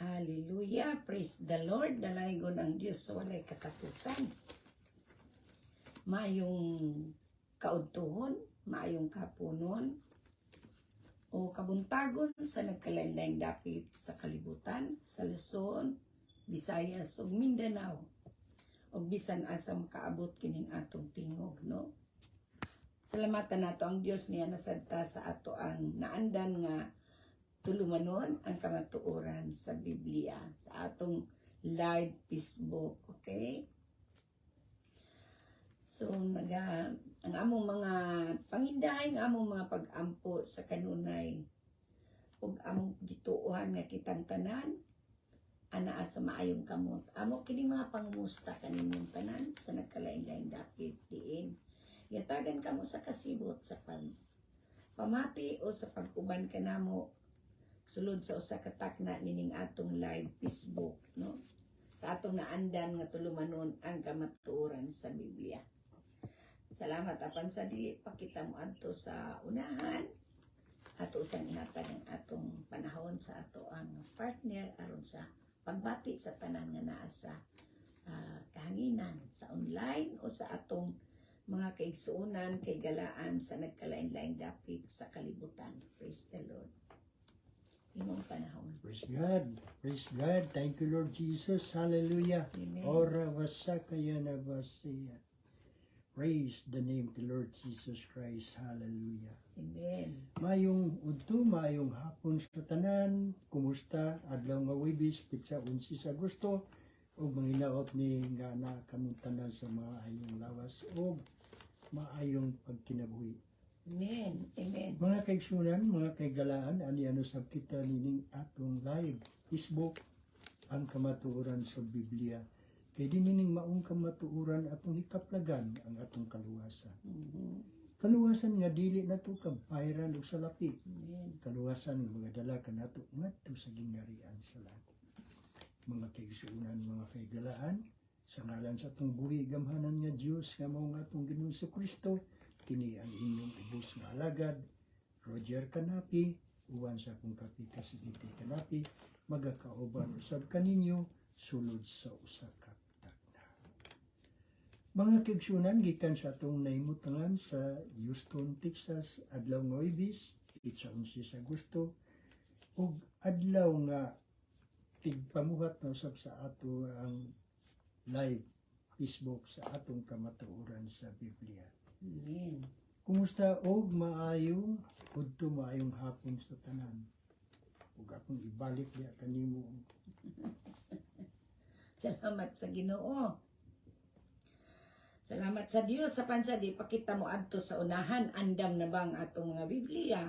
Hallelujah, praise the Lord. Dalaygon ang Diyos sa walay katapusan. Mayong kaudtuhon, mayong kapunon, o kabuntagon sa nagkalain-laing dapit sa kalibutan, sa Luzon, Visayas, ug Mindanao, ug bisan asa makaabot kining atong tingog, no? Salamatan nato ang Dios niya nasadta sa ato ang naandan nga tulumanon ang kamatuoran sa Biblia sa atong live Facebook, okay? So ang among mga pangindahay, ang among mga pag-ampo sa kanunay ug among gituohan nga kitang tanan anaa sa maayong kamot. Amo kini mga pangumusta kaninyong tanan sa nagkalain-laing dapit diin. Yatagan kamo sa kasibot sa pamati o sa pag-uban kanamo sulod sa usa ka takna nining atong live Facebook, no? Sa atong naandan nga tulumanon ang kamatuoran sa Biblia. Salamat apan sa dili pa kita mo adto sa unahan. Ato usang ihatag ang atong panahon sa ato ang partner aron sa pagbati sa tanan nga naa sa kahanginan sa online o sa atong mga kaigsuonan kay galaan sa nagkalain-laing dapit sa kalibutan. Praise the Lord. Imong panahon. Praise God. Praise God. Thank you, Lord Jesus. Hallelujah. Amen. Ora vasakaya na vasaya. Praise the name of the Lord Jesus Christ. Hallelujah. Amen. Mayong udto, mayong hapon sa tanan. Kumusta? Adlaw nga Webis, pitsa 11 sa Agosto. O manginaot ni nga na kamong tanan sa maayong lawas o maayong pagkinabuhi. Amen. Amen. Mga kaigsunan, mga kaigalaan, ano sab kita nining atong live Facebook ang kamatuoran sa Biblia. Kay dinining maong kamatuoran atong hikaplagan ang atong kaluwasan. Kaluwasan nga dili nato kabairan ug salapi. Amen. Kaluwasan nga mga dala kanato ngadto sa gingharian sa langit. Mga kaigsunan, mga kaigalaan, sa ngalan sa atong buhi gamhanan nga Dios nga mao nga atong Ginoong Kristo, kini ang inyong ubos nga alagad, Roger Canapi, uwan sa akong kapita si Titi Canapi, magakauban usab kaninyo, sulod sa usa ka takna. Mga kaigsunan, gikan sa atong naimutangan sa Houston, Texas, adlaw nga Huwebes, itsa 11 sa Agosto, ug adlaw nga tigpamuhat na usab sa ato ang live Facebook sa atong kamatuoran sa Biblia. Amen. Kumusta og maayong udto maayong hapon sa tanan. Ug akong ibalik diha kanimo. Salamat sa Ginoo. Salamat sa Dios sa pansadi pakita mo adto sa unahan, andam na bang atong mga Biblia?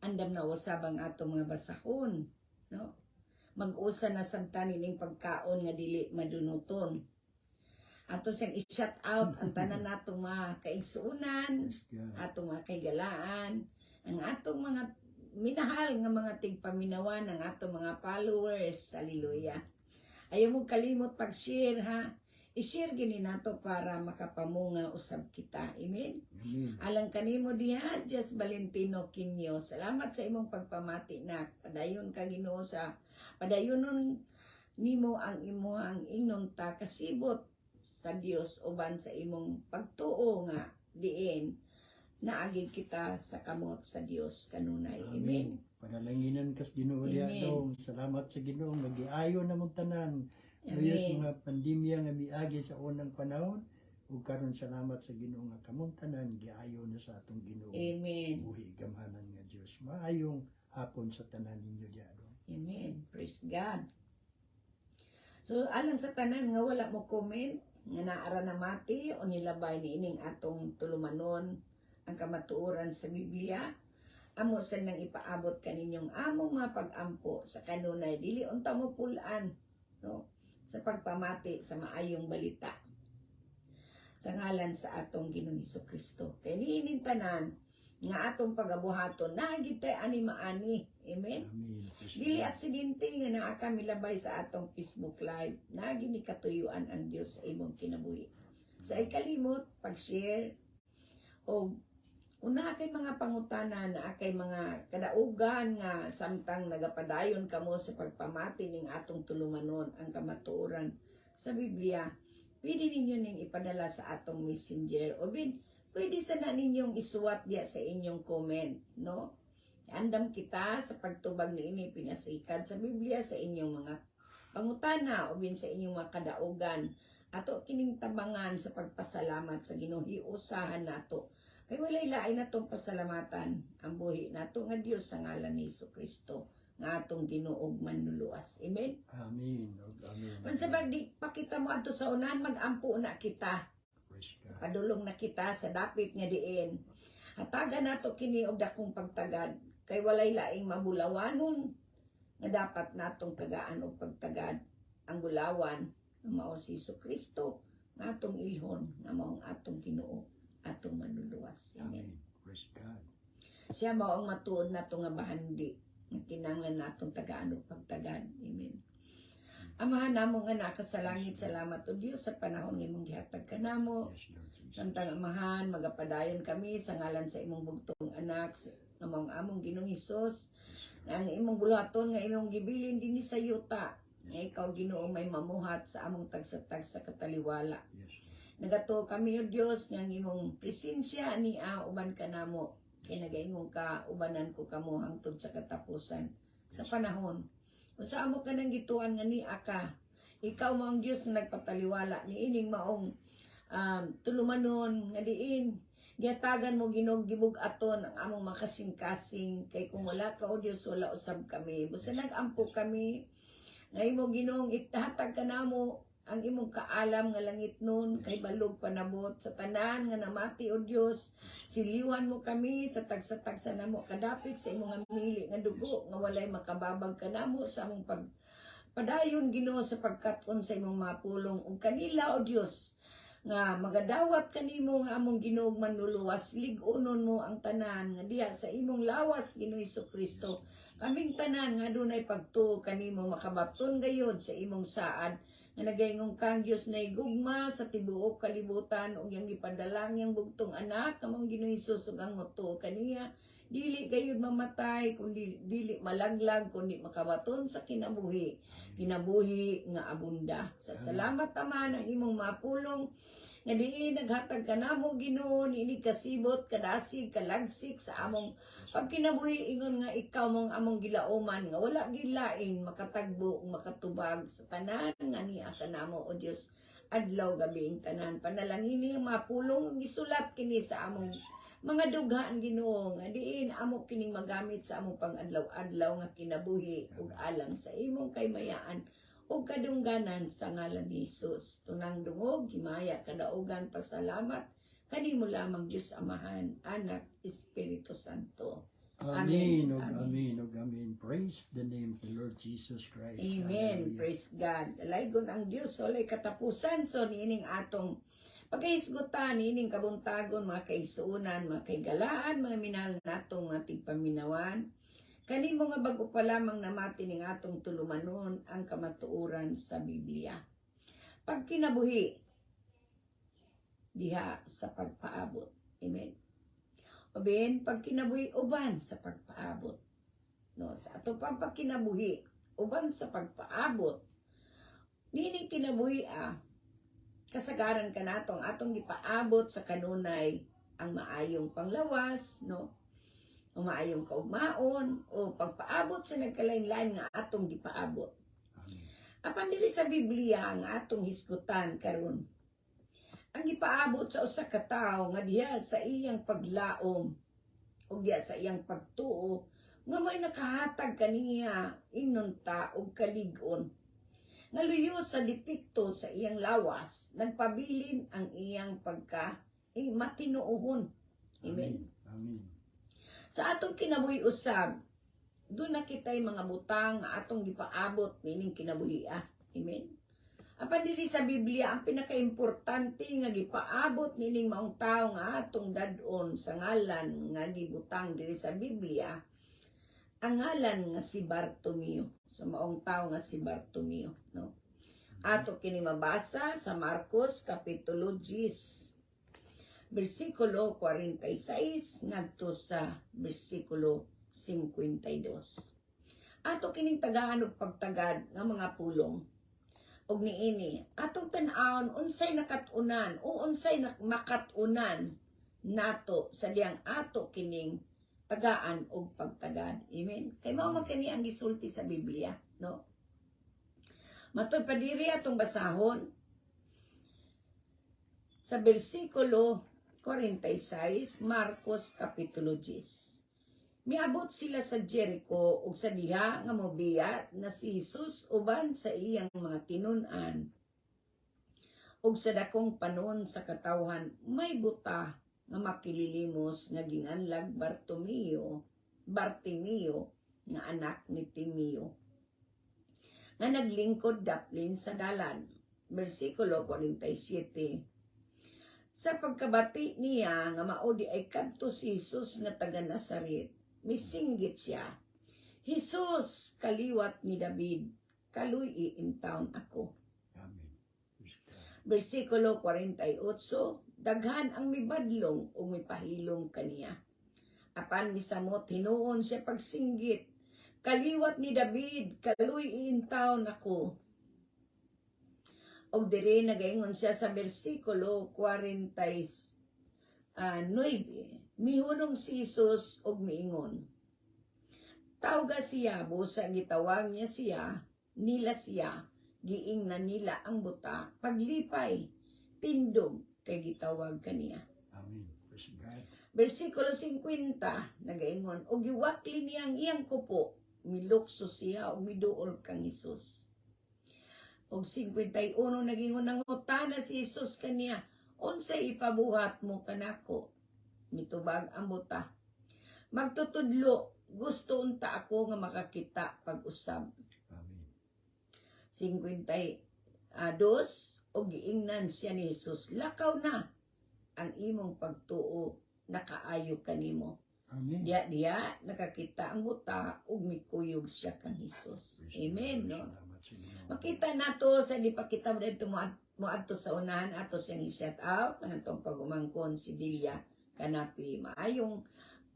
Andam na usab ang atong mga basahon, no? Mag-usa na samtani ning pagkaon nga dili madunuton. Ato siyang i-shout out ang tanan natong mga kaigsuunan, atong mga kaigalaan, ang atong mga minahal nga mga tigpaminawan, ang atong mga followers. Hallelujah. Ayaw mo kalimot pag-share, ha? I-share gini nato para makapamunga usab kita. Amen? Amen. Alang kanimo diha, Just Valentino Quinyo. Salamat sa imong pagpamati na padayon ka Ginoo sa padayonon nimo ang imong inunta kasibot sa Dios uban sa imong pagtuo nga diin naagi kita sa kamot sa Dios kanunay. Amen. Panalanginan kas Ginoo diha Amen. dong. Salamat sa Ginoo nagiayo na mong tanan. Amen. Ayos mga pandemya nga miagi sa unang panahon ug karon salamat sa Ginoo nga kamong tanan giayo na sa atong Ginoo. Amen. Buhi gamhanan nga Dios. Maayong hapon sa tanan ninyo diha dong. Amen. Praise God. So alang sa tanan nga wala mo comment nga naara na mati o nilabay ni ining atong tulumanon ang kamatuoran sa Biblia, amo sa nang ipaabot kaninyong among mga pag-ampo sa kanunay dili unta mo pulan, no? Sa pagpamati sa maayong balita sa ngalan sa atong Ginoong Hesukristo. Kay niining tanan nga atong pagabuhaton nagid tay ani maani. Amen. Amen. Dili aksidente nga naa ka milabay sa atong Facebook live. Nagi ni katuyuan ang Dios sa imong kinabuhi. Sa ikalimot, pag-share o Una kay mga pangutana na kay mga kadaugan nga samtang nagapadayon kamo sa pagpamati ning atong tulumanon ang kamatuoran sa Biblia. Pwede ninyo ning ipadala sa atong messenger o pwede sana ninyong isuwat diya sa inyong comment, no? Andam kita sa pagtubag niini pinasikat sa Biblia sa inyong mga pangutana o sa inyong mga kadaugan. Ato kining tabangan sa pagpasalamat sa Ginoo hiusahan nato. Kay walay lain natong pasalamatan ang buhi nato nga Dios sa ngalan ni Jesucristo nga atong Ginoo ug manluluwas. Amen. Amen. Amen. Man sa bagdi pakita mo adto sa unahan magampo na kita. Praise God. Padulong na kita sa dapit nga diin. Hatagan nato kini og dakong pagtagad kay walay laing mabulawanon nga dapat natong tagaan og pagtagad ang bulawan nga mao si Jesucristo nga atong ilhon nga mao ang atong Ginoo atong manluluwas. Amen. Amen. Praise God. Siya mao ang matuod nato nga bahandi nga kinahanglan natong tagaan og pagtagad. Amen. Amahan namo nga naka sa langit, salamat o Dios sa panahon nga imong gihatag kanamo. Yes, Lord Jesus. Samtang amahan, magapadayon kami sa ngalan sa imong bugtong anak, nga mong among Ginoong Hesus, nga ang imong bulaton nga imong gibilin dinhi sa yuta, nga ikaw Ginoo may mamuhat sa among tagsatag sa kataliwala. Yes, Lord. Nagato kami o Dios nga ang imong presensya ni uban kanamo, kay nagaingon ka ubanan ko kamo hangtod sa katapusan sa panahon. Usa amo ka nang gituan nga ni ka. Ikaw mo ang Dios nga nagpataliwala ni ining maong tulumanon nga diin giatagan mo Ginoo gibug-aton ang among makasing-kasing kay kung wala ka o Dios wala usab kami. Busa nagampo kami nga imo Ginoong itahatag kanamo ang imong kaalam nga langit nun kay balog panabot sa tanan nga namati o Dios. Siliwan mo kami sa tagsa-tagsa namo kadapit sa imong mili nga dugo nga walay makababag kanamo sa among padayon Ginoo sa pagkat-on sa imong mapulong ug kanila o Dios nga magadawat kanimo nga among Ginoo manluluwas. Lig-unon mo ang tanan nga diha sa imong lawas Ginoo Jesucristo. Kaming tanan nga dunay pagtuo kanimo makabapton gayod sa imong saad nga nagaingong kang Diyos na igugma sa tibuok kalibutan ug yang ipadalang yang bugtong anak kamong Ginoo Hesus ug ang motuo kaniya dili gayud mamatay kundi dili malaglag kundi makabaton sa kinabuhi nga abunda. Sa salamat Ama ang imong mapulong nga diin naghatag kanamo Ginoo niini kasibot kadasig kalagsik sa among pagkinabuhi ingon nga ikaw mong among gilauman nga wala gilain makatagbo ug makatubag sa tanan nga niya kanamo o Dios adlaw gabi ing tanan panalangin ang mapulong ug gisulat kini sa among mga dughaan Ginoo nga diin amo kining magamit sa among pang-adlaw-adlaw nga kinabuhi ug alang sa imong kaymayaan ug kadungganan sa ngalan ni Hesus. Tunang dungog himaya kadaugan pasalamat kanimo lamang Dios Amahan, Anak, Espiritu Santo. Amen. Amen. Amen. Amen. Praise the name of the Lord Jesus Christ. Amen. Hallelujah. Praise God. Laygon ang Dios walay katapusan so niining atong pagkahisgutan niining kabuntagon mga kaisuunan, mga kaigalaan, mga minahal natong mga tigpaminawan. Kanimo nga bago pa lamang namati ning atong tulumanon ang kamatuoran sa Biblia. Pagkinabuhi diha sa pagpaabot. Amen. Oben pagkinabuhi uban sa pagpaabot. No, sa ato pang pagkinabuhi uban sa pagpaabot. Nini kinabuhi kasagaran ka natong atong gipaabot sa kanunay ang maayong panglawas, no? O maayong kaugmaon o pagpaabot sa nagkalain-lain nga atong gipaabot. Amen. Apan dili sa Biblia nga atong hisgutan karon. Ang gipaabot sa usa ka tawo nga diha sa iyang paglaom o diha sa iyang pagtuo nga may nakahatag kaniya inunta og kalig-on. Naluyo sa depekto sa iyang lawas, nagpabilin ang iyang matinuohon. Amen. Amen. Sa atong kinabuhi usab, doon na kita'y mga butang nga atong gipaabot nining kinabuhi. Amen. Apan diri sa Biblia ang pinakaimportante nga gipaabot nining maong tawo nga atong dadon sa ngalan nga gibutang diri sa Biblia, ang ngalan nga si Bartomeo, sa maong tawo nga si Bartomeo, no? Ato kini mabasa sa Marcos kapitulo 10 bersikulo 46 ngadto sa bersikulo 52. Ato kining tagaan og pagtagad nga mga pulong. Og niini, atong tan-awon unsay nakatunan o unsay makatunan nato sa diyang ato kining tagaan og pagtagad. Amen. Kay mao man kani ang gisulti sa Biblia, no? Matod pa diri atong basahon sa bersikulo 46 Marcos kapitulo 10. Miabot sila sa Jericho ug sa diha nga mobiya na si Jesus uban sa iyang mga tinun-an. Ug sa dakong panon sa katawhan may buta nga makililimos nga ginganlag Bartimeo nga anak ni Timeo. Nga naglingkod daplin sa dalan. Bersikulo 47. Sa pagkabati niya nga maudi ay kadto si Jesus nga taga Nazaret. Misinggit siya, Jesus, kaliwat ni David, kaluy in town ako. Amen. Bersikulo 48, daghan ang mibadlong o mipahilong kaniya. Apan misamot hinuon siya pagsinggit, kaliwat ni David, kaluy in town ako. Og dire nagaingon siya sa bersikulo 49, mihunong si Jesus og miingon. Tawga siya, busa gitawag niya nila siya, giingnan nila ang buta, paglipay, tindog, kay gitawag kaniya. Amen. Praise God. Bersikulo 50, nagaingon, og giwakli niya ang iyang kupo, milukso siya og miduol kang Jesus. Og 51, nagingon ng utana si Jesus kaniya, unsay ipabuhat mo kanako? Mitubag ang buta. Magtutudlo, gusto unta ako nga makakita pag-usab. Amen. 52, og giingnan siya ni Jesus, lakaw na ang imong pagtuo, nakaayo kanimo. Amen. Diya nakakita ang buta ug mikuyog siya kang Jesus. Amen, no? Makita nato sa di pa kita dito moadto sa unahan ato siyang i-shout out kanatong pagumangkon si Dilia kanapi maayong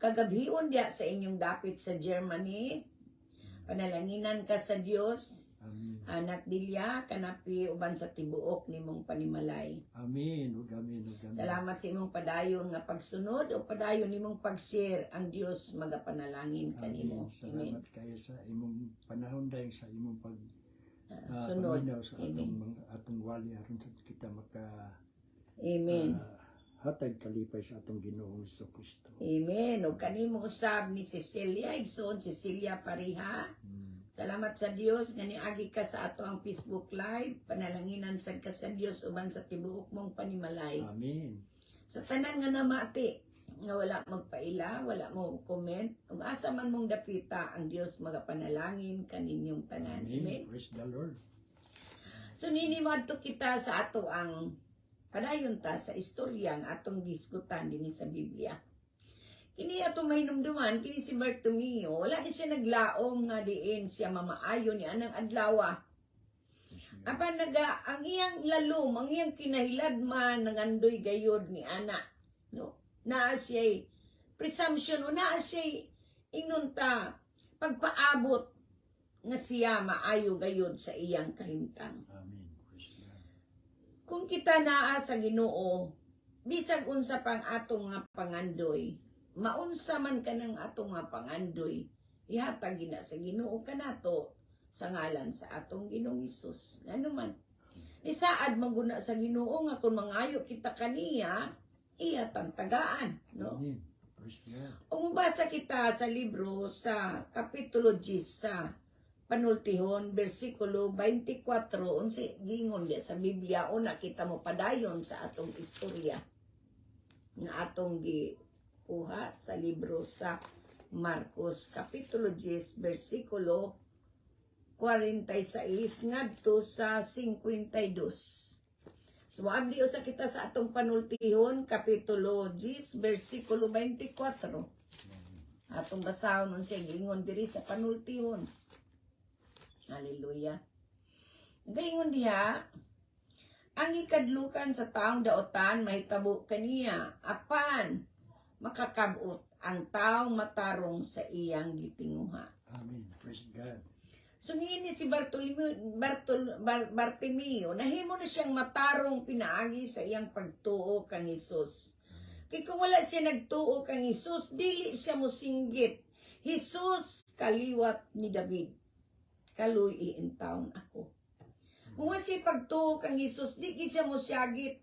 kagabhion diya sa inyong dapit sa Germany. Panalanginan ka sa Dios. Amen. Anak Dilia kanapi uban sa tibuok nimong panimalay. Amen. Ug amen. Salamat sa imong padayon nga pagsunod o padayon nimong pag-share. Ang Dios magapanalangin kanimo. Amen. Salamat kayo sa imong panahon dahil sa imong Sunod. paminaw sa Amen. atong wali aron sa kita maka Amen. hatag kalipay sa atong Ginoong Kristo. Amen. O kanimo usab ni Cecilia, igsoon Cecilia Pariha. Salamat sa Dios nga niagi ka sa ato ang Facebook Live. Panalanginan sad ka sa Dios uban sa tibuok mong panimalay. Amen. Sa tanan nga namati nga wala magpaila, wala mo comment, ug asa man mong dapita ang Dios magapanalangin kaninyong tanan. Amen. Praise the Lord. So niniwadto kita sa ato ang padayon ta sa istorya ang atong gisgutan dinhi sa Biblia. Kini atong mahinumduman, kini si Bartimeo, wala ni siya naglaom nga diin siya mamaayo ni anang adlaw. Apan ang iyang lalom, ang iyang kinahiladman nangandoy gayod ni ana, no? Naa siya presumption o naa siya inunta pagpaabot nga siya maayo gayod sa iyang kahimtang. Amen. Praise God. Kung kita naa sa Ginoo, bisag unsa pang atong nga pangandoy, maunsa man kanang atong nga pangandoy, ihatag gina sa Ginoo kanato sa ngalan sa atong Ginoong Hesus. Ano man, isaad maguna sa Ginoo nga kung mangayo kita kaniya, ihatang tagaan, no? Amen. Praise God. Kung basa kita sa libro sa kapitulo 10 sa panultihon, bersikulo 24, unsi gingon di sa Biblia, una kita mo padayon sa atong istorya nga atong gikuha sa libro sa Marcos, kapitulo 10, bersikulo 46 ngadto sa 52. So, abli usa kita sa atong panultihon, kapitulo 10, bersikulo 24. Atong basahon nun siya, gingon diri sa panultihon. Hallelujah. Gaingon diha, Ang ikadlukan sa taong daotan mahitabo kaniya apan makakabot ang taong matarong sa iyang gitinguha. Amen. Praise God. So niini si Bartimeo, nahimo na siyang matarong pinaagi sa iyang pagtuo kang Hesus. Kaya kung wala siya nagtuo kang Hesus, dili siya musinggit. Hesus kaliwat ni David. Kaluy in taon ako. Kung wala siya pagtuo kang Hesus, di gid siya musyagit.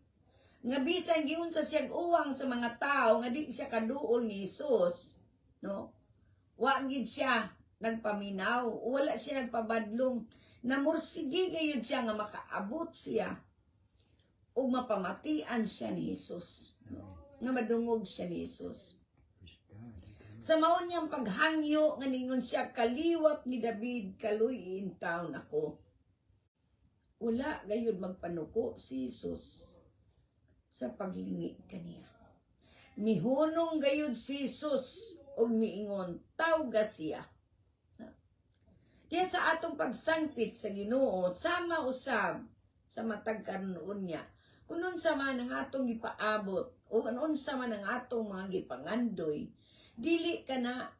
Nga bisan giun sa siyang uwang sa mga tao, nga di siya kaduol ni Hesus. No? Wa gid siya nagpaminaw, wala siya nagpabadlong, namursigi gayud siya nga makaabot siya o mapamatian siya ni Jesus, nga madungog siya ni Jesus. Sa maon niyang paghangyo nga ningon siya, kaliwat ni David, kaluy in taon ako. Wala gayud magpanuko si Jesus sa paglingi kaniya. Mihunong gayud si Jesus o miingon, tawga siya. Kaya sa atong pagsangpit sa Ginoo, sama usab sa matag kanuon niya. Kung sa man ang atong gipaabot, o kung sa man ang atong mga gipangandoy, dili ka na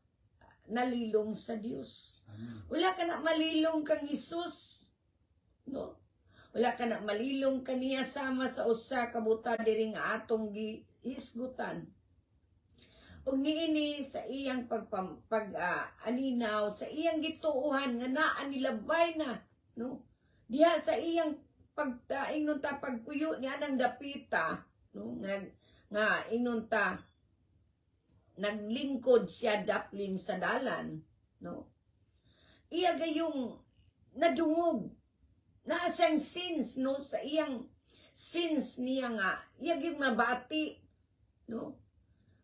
nalilong sa Dios. Wala ka na malilong kang Hesus. No? Wala ka na malilong kaniya sama sa usa ka buta diri nga atong gihisgutan. Ug niini sa iyang aninaw, sa iyang gituuhan nga naa nilabay na, no? Diha sa iyang ingnon ta pagpuyo ni anang dapita, no? Nga ingnon ta naglingkod siya daplin sa dalan, no? Iya gayong nadungog na siyang sins, no? Sa iyang sins niya nga iya gyud mabati, no?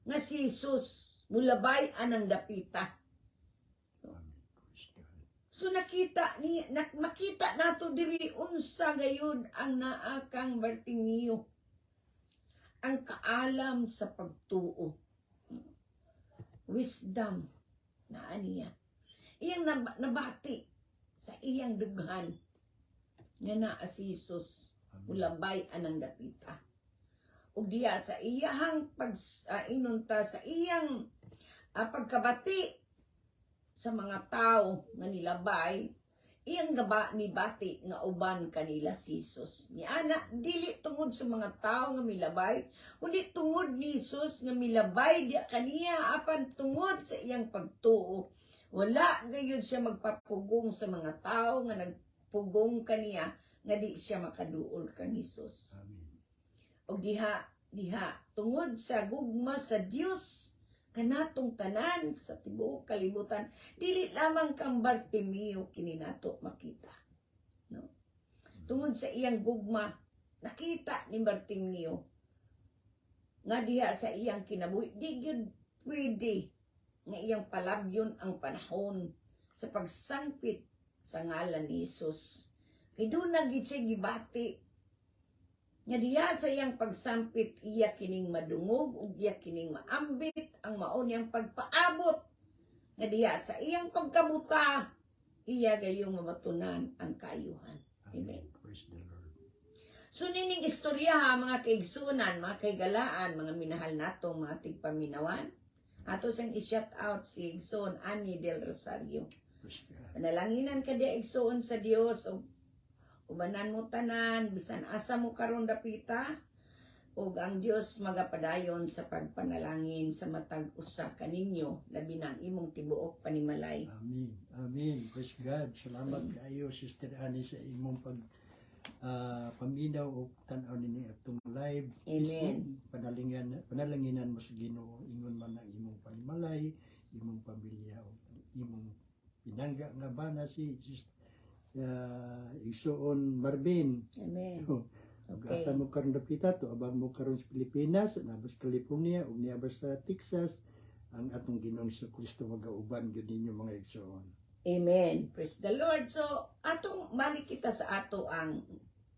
Nga si Jesus mulabay anang dapita. So makita nato diri unsa gayud ang naa kang Bartimeo, ang kaalam sa pagtuo, wisdom naa niya, iyang nabati sa iyang dughan nga naa si Jesus mulabay anang dapita. Ug diya sa iyang sa iyang pagkabati sa mga tao nga nilabay, iyang nibati nga uban kanila si Jesus. Ni ana dili tungod sa mga tao nga milabay, kundi tungod ni Jesus nga milabay diya kaniya apan tungod sa iyang pagtuo. Wala gayud siya magpapugong sa mga tao nga nagpugong kaniya nga di siya makaduol kang Jesus. O diha tungod sa gugma sa Dios kanatong tanan sa tibuok kalibutan, dili lamang kang Bartimeo kini nato makita, no? Tungod sa iyang gugma nakita ni Bartimeo nga diha sa iyang kinabuhi di gyud pwede nga iyang palabyon ang panahon sa pagsangpit sa ngalan ni Jesus. Kay doon na gid siya gibati nga diya sa iyang pagsampit, iya kining madungog ug iya kining maambit ang mao niyang pagpaabot. Nga diya sa iyang pagkabuta, iya gayong mamatunan ang kaayuhan. Amen. Praise the Lord. So nining istorya ha, mga kaigsunan, mga kaigalaan, mga minahal natong mga tigpaminawan. Ato sang i-shout out si Igsoon Ani del Rosario. Praise God. Panalanginan ka diya Igsoon sa Dios o ubanan mo tanan, bisan asa mo karon dapita, ug ang Dios magapadayon sa pagpanalangin sa matag usa kaninyo, labi na ang imong tibuok panimalay. Amen. Amen. Praise God. Salamat kayo, Sister Annie, sa imong paminaw o tanaw ninyo atong live. Amen. Panalanginan mo sa Ginoo, ingon man ang imong panimalay, imong pamilya, o imong pinangga nga bana si Igsoon Marvin. Amen. Okay. Asa mo karon dapita to, abang mo karon sa Pilipinas, nabas California, ug niabas sa Texas, ang atong Ginoong Kristo magauban gyud ninyo mga igsoon. Amen. Praise the Lord. So, atong balik kita sa ato ang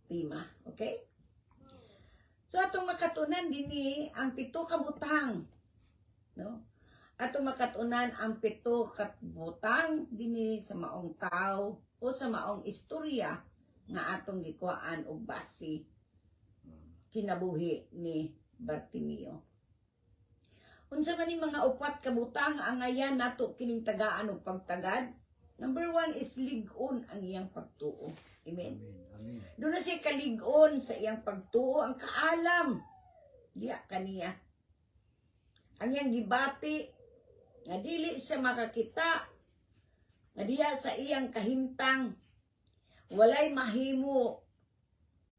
tema, okay? So, atong makatunan dinhi ang pito ka butang, no? Atong makatunan ang pito ka butang dinhi sa maong tao o sa maong istorya nga atong gikuhaan og base kinabuhi ni Bartimeo. Unsa man ni mga upat ka butang ang ayan nato kining tagaan og pagtagad? Number 1 is lig-on ang iyang pagtuo. Amen. Amen. Doon na siya kalig-on sa iyang pagtuo, ang kaalam. Diya kaniya. Ang iyang gibati, nga dili siya makakita, nga diya sa iyang kahimtang, walay mahimo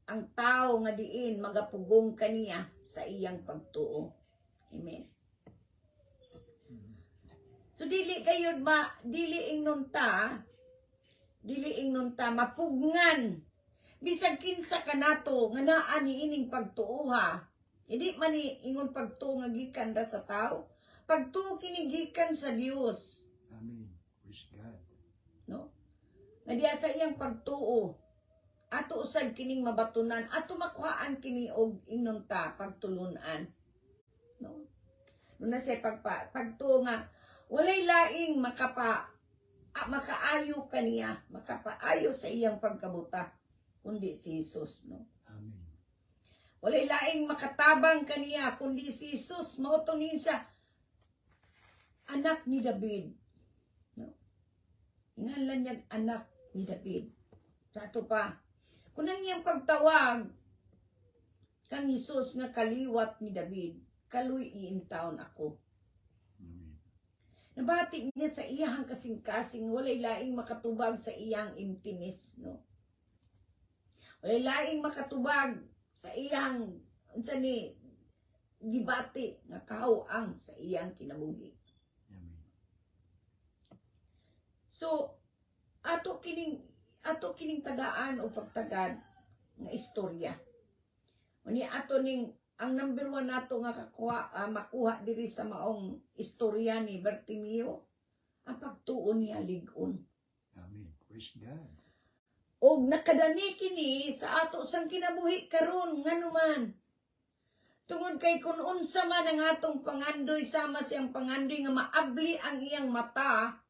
ang tao nga diin magapugong kaniya sa iyang pagtuo. Amen. So dili kayod dili ingnon ta mapugngan bisag kinsa kanato nga naa niining pagtuoha. Hindi man ni ingon pagtuo nga gikan ra sa tao, pagtuo kini gikan sa Dios. Amen. Praise God. No? Nga diya sa iyang pagtuo, ato usad kining mabatunan, ato makuhaan kini og ingnon ta pagtulunan. No? Nuna siya pagtuo nga walay laing makaayo kaniya, makapaayo sa iyang pagkabuta, kundi si Jesus, no? Amen. Walay laing makatabang kaniya, kundi si Jesus, mautunin siya, anak ni David, no? Ingalan niya anak ni David. Sato pa, kung ang iyang pagtawag, kang Jesus na kaliwat ni David, kaluy iintaon ako. Nabati niya sa iyang kasing-kasing, walay laing makatubag sa iyang emptiness, no? Walay laing makatubag sa iyang, unsa ni, gibati, nga kahawang sa iyang kinabuhi. Amen. So, ato kining tagaan o pagtagad nga istorya. Uni ato ning ang number 1 nato nga makuha diri sa maong istorya ni Bartimeo, ang pagtuo niya lig-on. Amen. Praise God. O nakadani kini sa ato sang kinabuhi karon nganuman. Tungod kay kun unsa man ang atong pangandoy sama siyang pangandoy nga maabli ang iyang mata,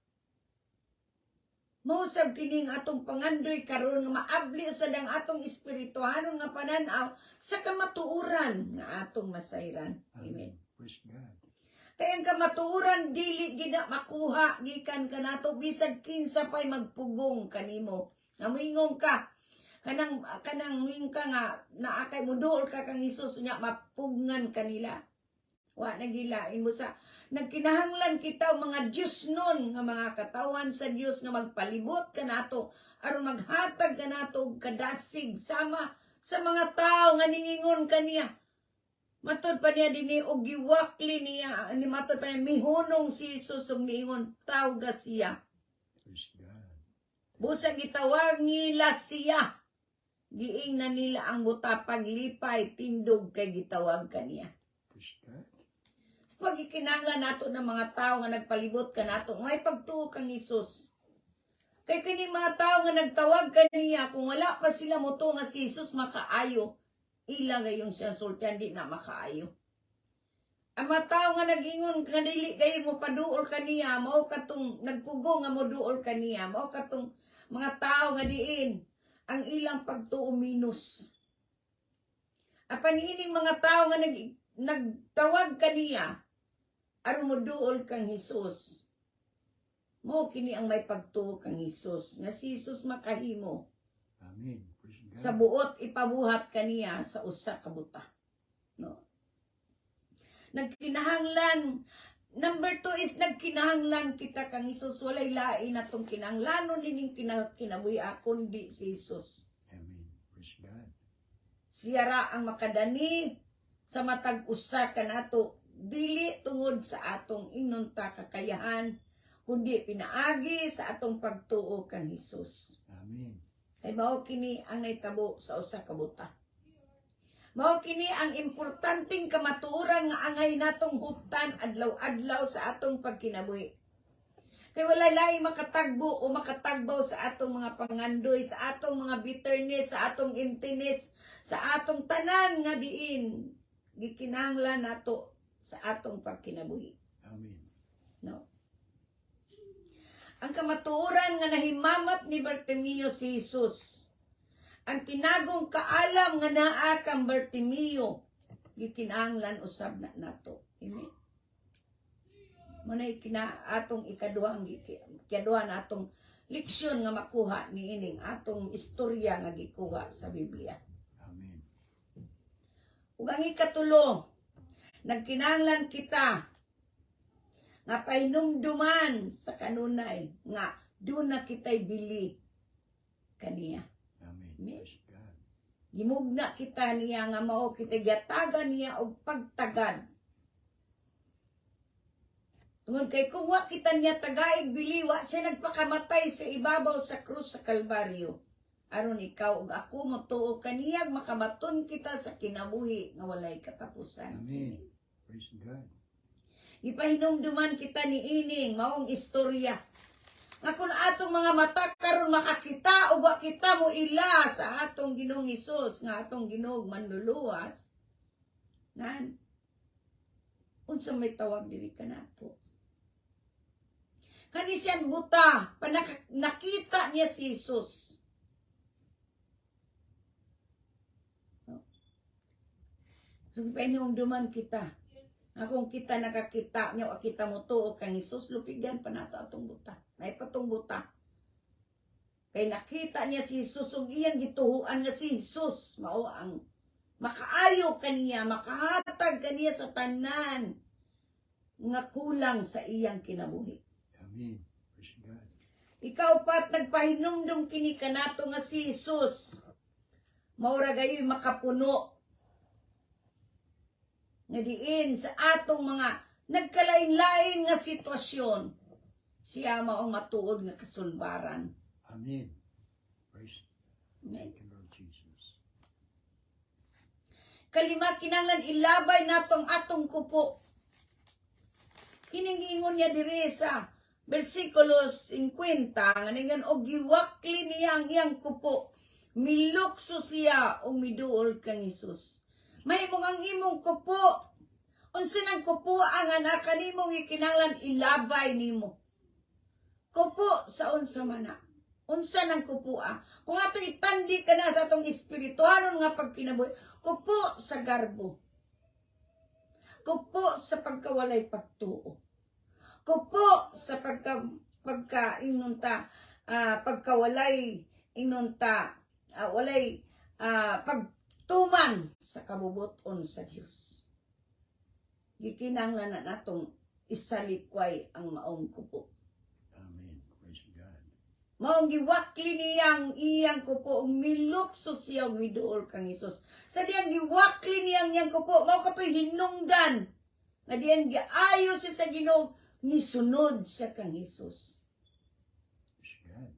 mausab kining atong pangandoy karon nga maabli sa dang atong espirituhanon nga pananaw sa kamatuoran nga atong masayran. Amen. Praise God. Kaya ang kamatuoran dili gina makuha gikan kanato bisag kinsa pay magpugong kanimo. Nga moingon ka kanang moingon ka nga naa kay muduol ka kang Hesus nya mapugngan kanila. Wa nagilain mo sa nagkinahanglan kita mga Diyos nun nga mga katawan sa Diyos nga magpalibot kanato aron maghatag kanato og kadasig sama sa mga tao nga niingon kaniya. Matod pa niya dinhi og giwakli niya ani matod pa niya mihunong si Jesus ug miingon tawga siya. Praise God. Busa gitawag nila siya. Giing na nila ang buta paglipay tindog kay gitawag kaniya. Praise God. Pag ikinanglan nato ng mga tao nga nagpalibot ka nato, may pagtuo kang Hesus. Kay kini mga tao nga nagtawag kaniya, kung wala pa sila mo to nga si Hesus makaayo, ila gayong siya sultan di na makaayo. Ang mga tao nga nag-ingon kanili gayon mo paduol kaniya, mao katong nagpugo nga mo duol kaniya, mao katong mga tao nga diin, ang ilang pagtuo minus. Apan ining mga tao nga nagtawag kaniya, aron mo duol kang Hesus. Mo kini ang may pagtuo kang Hesus, nga si Hesus makahimo. Amen. Praise God. Sa buot ipabuhat kaniya sa usa ka buta. No. Nagkinahanglan, number 2 is nagkinahanglan kita kang Hesus, walay lain atong kinahanglanon nining kinabuhi kundi si Hesus. Amen. Praise God. Siya ra ang makadani sa matag usa kanato dili tungod sa atong inunta kakayahan kundi pinaagi sa atong pagtuo kang Hesus. Amen. Kay mao kini ang naitabo sa usa ka buta. Mao kini ang importanteng kamatuoran nga angay natong huptan adlaw-adlaw sa atong pagkinabuhi. Kay wala laing makatagbo o makatagbaw sa atong mga pangandoy, sa atong mga bitterness, sa atong emptiness, sa atong tanan nga diin gikinahanglan nato sa atong pagkinabuhi. Amen. No. Ang kamatuoran nga nahimamat ni Bartimeo si Jesus. ang tinagong kaalam nga naa kang Bartimeo gikinahanglan usab na nato. Amen. Manay atong ikaduhang na atong leksyon nga makuha niining atong istorya nga gikuha sa Biblia. Amen. Ug ang ikatulo, nagkinahanglan kita nga pahinumduman sa kanunay nga doon na kita'y bili kaniya. Amen. Amen. Praise God. Gimugna kita niya nga mao kita gyatagan niya og pagtagad. Tungod kay kung wa kita niya tagaig biliwa siya nagpakamatay sa ibabaw sa krus sa Kalbaryo. Aron ikaw ug ako motuo kaniyag makamaton kita sa kinabuhi nga walay katapusan. Amen. Praise God. Ipahinumduman kita ni ining maong istorya. Nga kung atong mga mata karon makakita ug wa kita mo ila sa atong Ginoong Hesus nga atong Ginoo manluluwas. Nan unsa may tawag diri kanato? Kani siyang buta, nakita niya si Jesus. So, pahinumduman kita. Kung kita nakakita niya o kita mo tuo kang Jesus, lupigan pa nato atong buta. May patong buta. Kay nakita niya si Jesus, ug iyang gituhuan nga si Jesus. Mao ang makaayo kaniya, makahatag kaniya sa tanan nga kulang sa iyang kinabuhi. Amen. Praise God. Ikaw pat nagpahinumdum kini kanato nga si Jesus. Maura gayoy makapuno nga diin sa atong mga nagkalain-lain nga sitwasyon. Siya maong matuod nga kasulbaran. Amen. Praise. Amen. Thank you, Lord Jesus. Kalima, kinanglan ilabay natong atong kupo. Kiningingon niya diri sa versikulo 50, nga ningan og giwakli niya ang iyang kupo. Milukso siya o miduol kang Hesus. May mong ang imong kupo. Unsa nang kupo ang anak kanimong ikinanglan ilabay nimo. Kupo sa unsa man na. Unsa nang kupo kung ato itandi ka na sa atong espirituhanon nga pagkinabuhi, kupo sa garbo. Kupo sa pagkawalay pagtuo. Kupo sa pagkawalay inunta walay pagtuman sa kabubuton sa Dios. Gikinahanglan na natong isalikway ang maong kupo. Amen. Praise God. Maong giwakli niyang iyang kupo ug milukso siya miduol kang Hesus. Sa diyang giwakli niyang iyang kupo, mao katoy hinungdan nga diyan giayo siya sa Ginoo, nisunod siya kang Hesus. Praise God.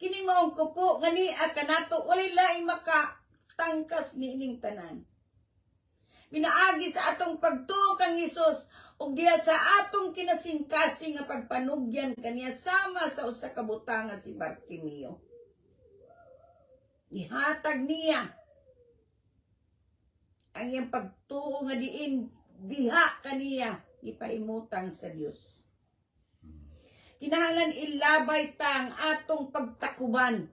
Kini maong kupo nga niya kanato walay laing makatangkas niining tanan. Minaagi sa atong pagtuo kang Hesus ug diha sa atong kinasingkasing nga pagpanugyan kaniya sama sa usa ka buta nga si Bartimeo. Ihatag niya ang iyang pagtuo nga diin diha kaniya ipahimutang sa Dios. Kinahanglan ilabay ta ang atong pagtakuban.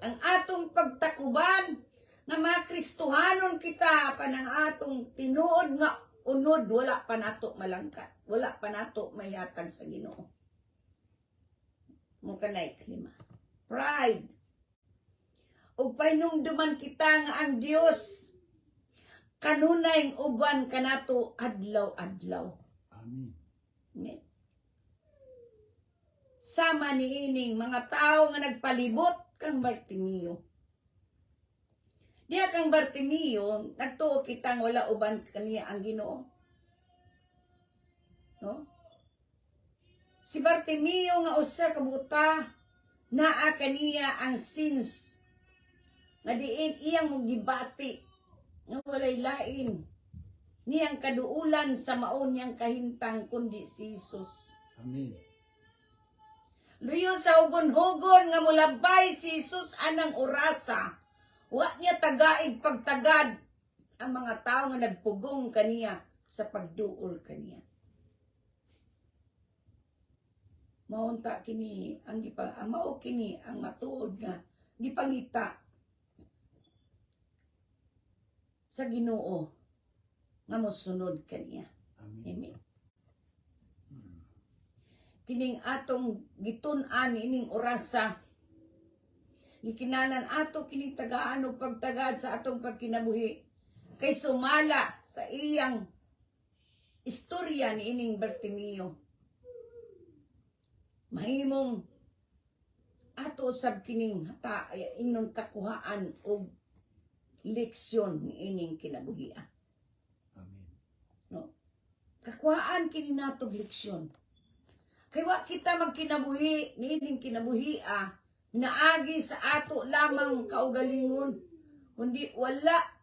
Ang atong pagtakuban na mga Kristohanon kita pa ng atong tinuod nga unod, wala pa nato malangkat. Wala pa nato mayatag sa Ginoo. Mukanay klima. Pride. O pahinumduman kita nga ang Dios kanunay uban kanato adlaw-adlaw. Amen. Amen. Sama ni ining mga tao nga nagpalibot kang Bartimeo. Diya kang Bartimeo, nagtuo kitang wala uban kaniya ang Ginoo. No? Si Bartimeo nga usa ka buta, naa kaniya ang sins nga diin iyang mong gibati nga walay lain niyang kaduulan sa maon niyang kahintang kundi si Jesus. Amen. Luyo sa hugon-hugon nga mulabay si Jesus anang orasa. Wa niya tagaig pagtagad ang mga tao nga nagpugong kaniya sa pagduol kaniya. maunta kini ang mao kini ang matuod nga gipangita sa Ginoo nga mosunod kaniya. Amen. Amen. Kining atong gitun-an ining orasa gikinalan ato kining tagaan o pagtagad sa atong pagkinabuhi kay sumala sa iyang istorya ni ining Bartimeo. Mahimong ato usab kining hata inyong kakuhaan og leksyon ni ining kinabuhian. Amen. No? Kakuhaan kini natog leksyon. Kay wa kita magkinabuhi ni ining kinabuhia naagi sa ato lamang kaugalingon, kundi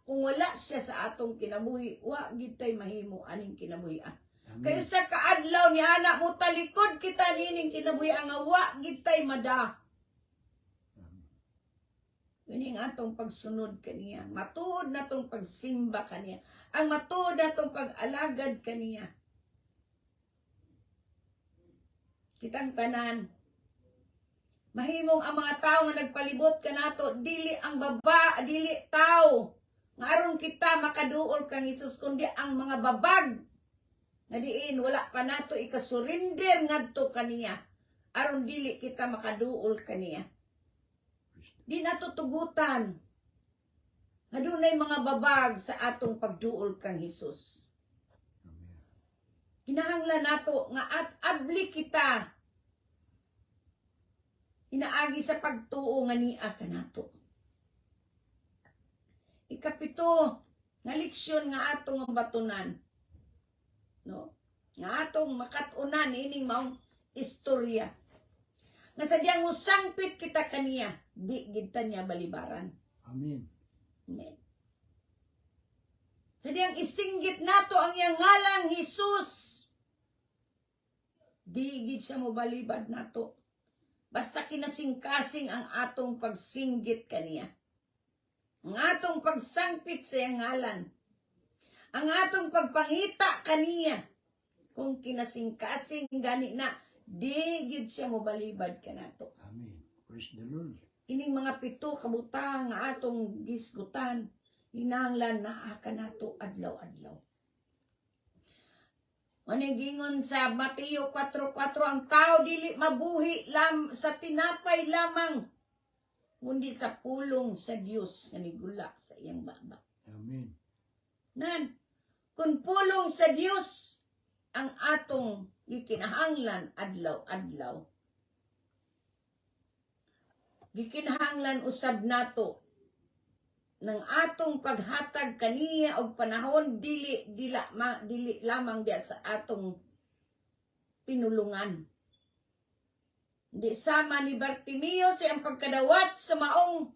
kung wala siya sa atong kinabuhi, wa gitay mahimo aning kinabuhian. Kayo sa kaadlaw ni anak mo talikod kita nining kinabuhian nga wa gitay mada. Yun ang atong pagsunod kaniya. Matuod na tong pagsimba kaniya. Ang matuod na tong pag-alagad kaniya. Kitang tanan, mahimong ang mga tao nga nagpalibot kanato dili ang dili tao nga aron kita makaduol kang Hesus kundi ang mga babag nga diin wala pa nato ikasurinder ngadto kaniya aron dili kita makaduol kaniya. Di nato tugutan nga dunay mga babag sa atong pagduol kang Hesus. Kinahanglan nato nga abli kita inaagi sa pagtuo nga niya kanato. Ikapito nga leksyon nga atong batunan, no? Nga atong makatunan ining maong istorya. Nga sadyang musangpit kita kaniya, di gid ta niya balibaran. Amen. Amen. Sadyang isinggit nato ang iyang ngalang Hesus. Di gid siya mo balibad nato. Basta kinasing-kasing ang atong pagsinggit kaniya. Ang atong pagsangpit sa iyang ngalan. Ang atong pagpangita kaniya. Kung kinasing-kasing gani na, di gid siya mo balibad kanato. Amen. Praise the Lord. Ining mga pito kabutang nga atong gisgutan, hinanglan na kanato adlaw-adlaw. Manigingon sa Mateo 4:4, ang tao dili mabuhi sa tinapay lamang, kundi sa pulong sa Dios nga nigula sa iyang baba. Amen. Nan, kung pulong sa Dios ang atong gikinahanglan adlaw-adlaw, gikinahanglan usab nato ng atong paghatag kaniya og panahon dili lamang diya sa atong pinulungan. Di sama ni Bartimeo siyang pagkadawat sa maong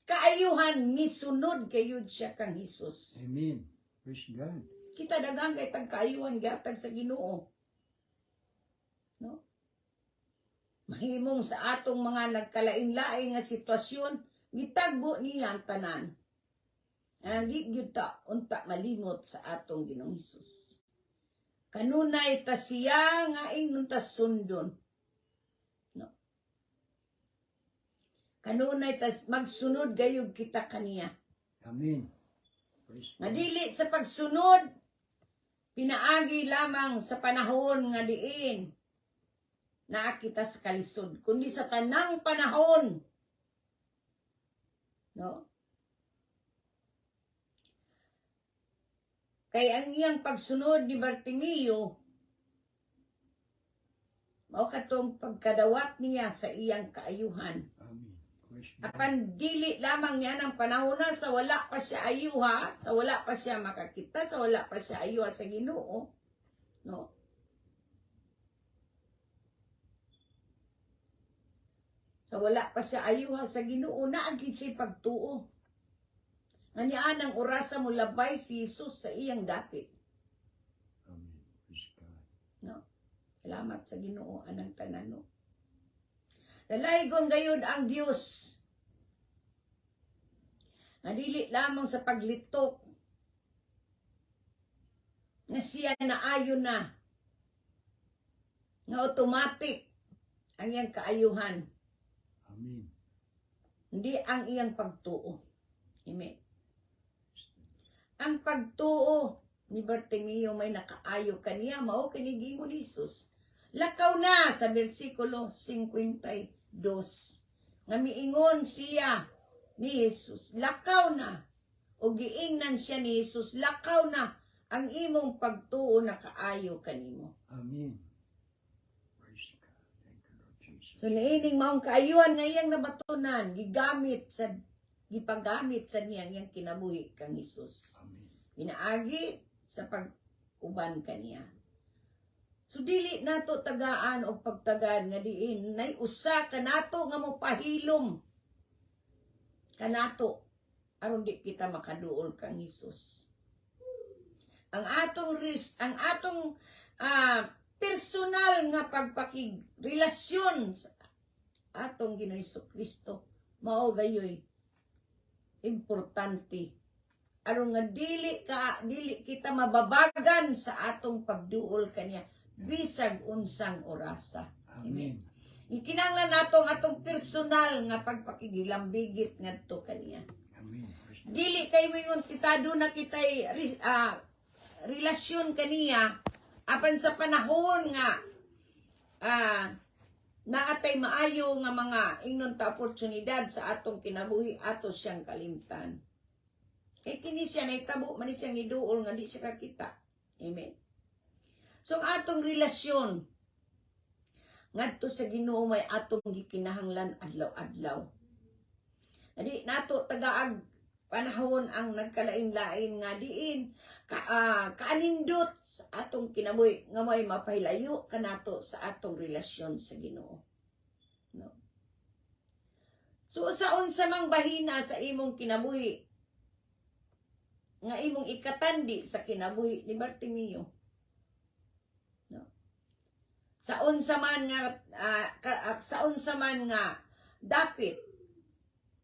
kaayuhan misunod kayud siya kang Hesus. Amen. Praise God. Kita daghang kay tag kaayuhan gatag sa Ginoo. No? Mahimong sa atong mga nagkalain-lain nga sitwasyon, gitagbo niya ang tanan. Di gyud ta unta malimot sa atong Ginoong Hesus. Kanunay ta siya nga ingnon ta sundon. No. Kanunay ta magsunod gayud kita kaniya. Amen. Praise Nga God. dili sa pagsunod pinaagi lamang sa panahon nga diin naa kita sa kalisod, kundi sa tanang panahon. No? Kaya ang iyang pagsunod ni Bartimeo, mao katong pagkadawat niya sa iyang kaayuhan. Amen. Praise God. Apan dili lamang niya ng panahon na sa wala pa siya ayuha, sa wala pa siya makakita, sa wala pa siya ayuha sa Ginoo. No? Sa wala pa siya ayuha sa Ginoo, naagid siya pagtuo. Nga ang orasa mo labay si Jesus sa iyang dapit. Amen. Praise God. No? Salamat sa Ginoo anang tanan. No? Lalaygon gayud ang Dios. Nga dili lamang sa paglitok nga siya naayon na nga automatic ang iyang kaayuhan, Amen. hindi ang iyang pagtuo. Amen. Ang pagtuo ni Bartimeo may nakaayo kaniya, mao kinigimo ni Jesus. Lakaw na sa bersikulo 52. Nga miingon siya ni Jesus, lakaw na. O giingnan siya ni Jesus, lakaw na ang imong pagtuo na kaayo kanimo. Amen. Praise God. Thank you, Lord Jesus. So niining maong kaayuhan nga iyang nabatunan, gipagamit sa niyang kinabuhi kang Jesus. Amen. Pinaagi sa pag-uban kaniya. So dili nato tagaan o pagtagad nga diin nay usa kanato nga mopahilom kanato aron di kita makaduol kang Hesus. Ang atong personal nga pagpakigrelasyon sa atong Ginoong Kristo mao gayoy importante. Aron nga dili kita mababagan sa atong pagduol kaniya bisag unsang orasa. Amen. Ikinanglan nato ang atong personal nga pagpakigilambigit ngadto kaniya. Amen. Dili kay moingon kita do na kitay relasyon kaniya apan sa panahon nga naatay maayo nga mga ingnon ta oportunidad sa atong kinabuhi ato siyang kalimtan. Kay kini siya nahitabo man siyang niduol nga di siya kakita. Amen. So ang atong relasyon ngadto sa Ginoo may atong gikinahanglan adlaw-adlaw. Adi nato tagaag panahon ang nagkalain-lain nga diin kaanindot sa atong kinabuhi nga may mapahilayo kanato sa atong relasyon sa Ginoo. No. So sa unsa mang bahina sa imong kinabuhi nga imong ikatandi sa kinabuhi ni Bartimeo. No. Sa unsa man nga dapit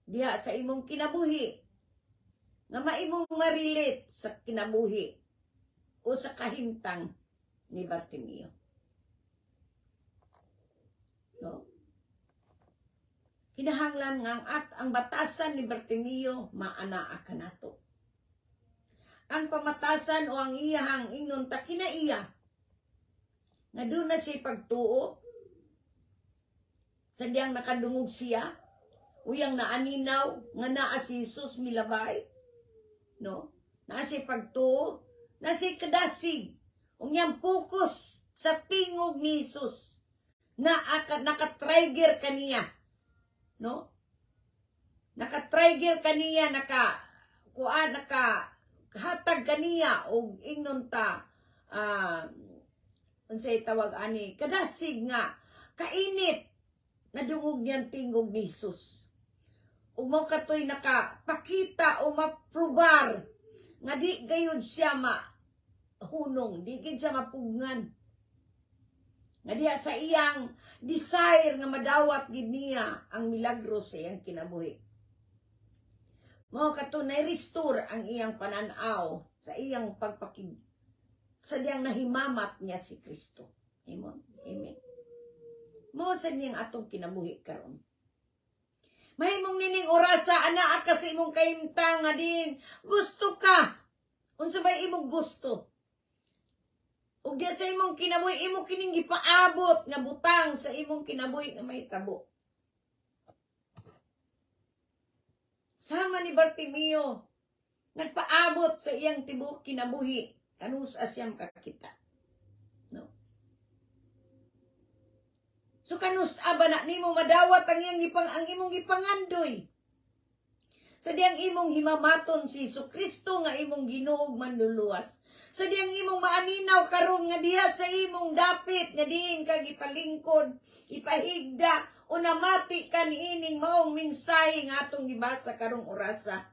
diha sa imong kinabuhi nga maimong ma-relate sa kinabuhi o sa kahimtang ni Bartimeo. No. Kinahanglan nga ang batasan ni Bartimeo maanaa kanato. Ang pamatasan o ang iyahang ingnon ta kinaiya nga doon na siya pagtuo sa diyang nakadungog siya uyang naaninaw nga naa si Jesus milabay, no? Naa siya pagtuo, naa siya kadasig unyang focus sa tingog ni Jesus na naka-trigger kaniya, no? Naka-trigger kaniya, hatag kaniya og ingnon ta unsay tawag ani kadasig nga kainit nadungog niyang tingog ni Jesus. Ug mao katoy nakapakita o maprobar nga di gayud siya mahunong, di gid siya mapugngan. Nga diha sa iyang desire nga madawat gid niya ang milagro sa iyang kinabuhi. Mao kato na-restore ang iyang pananaw sa iyang sa diyang nahimamat niya si Kristo. Amen. Amen. Mao sa niyang atong kinabuhi karon. Mahimong nining orasa anaa ka sa imong kahimtang nga din gusto ka. Unsa bay imong gusto? Ug diya sa imong kinabuhi imo kining gipaabot nga butang sa imong kinabuhi nga mahitabo. Sama ni Bartimeo, nagpaabot sa iyang tibok kinabuhi, kanus-a siyang kakita. No? So kanus-a ba na nimo madawat ang imong gipangandoy? Sa diyang imong himamaton si Jesucristo nga imong Ginoo manluluwas. Sa diyang imong maaninaw karon nga diha sa imong dapit nga diin ka gipalingkod, ipahigda, o namati ka niining maong mensahe nga atong gibasa karong orasa.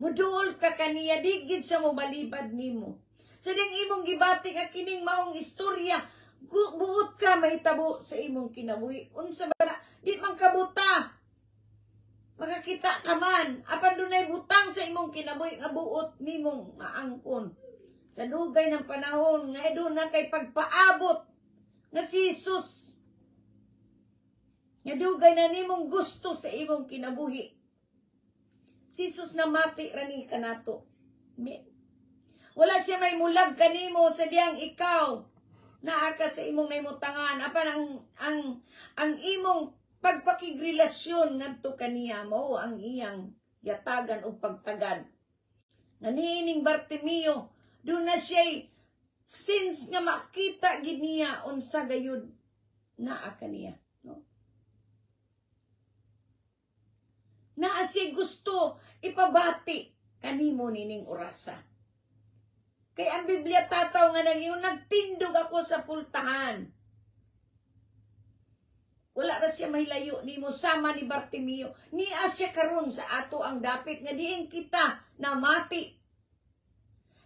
Muduol ka kaniya, di gid sa mo balibad nimo. Sa ding imong gibati nga kining maong istorya, buot ka mahitabo sa imong kinabuhi. Unsa ba na, di man kabuta. Makakita ka man, apan dunay butang sa imong kinabuhi nga buot nimong maangkon. Sa dugay ng panahon nga doon na kay pagpaabot nga si Jesus Nga dugay na nimong gusto sa imong kinabuhi. Si Jesus namati rani kanato. Amen. Wala siya may mulag kanimo sa diyang ikaw naa ka sa imong naimutangan. Apan ang imong pagpakigrelasyon ngadto kaniya mao ang iyang yatagan o pagtagad. Naniining Bartimeo, doon na siya since nga makita gid niya unsa gayud naa kaniya, no? Naa siya gusto ipabati kanimo nining orasa. Kay ang Biblia tataw nga nagtindog ako sa pultahan. Wala ra siya mahilayo nimo sama ni Bartimeo. Niya siya karon sa ato ang dapit nga diin kita namati.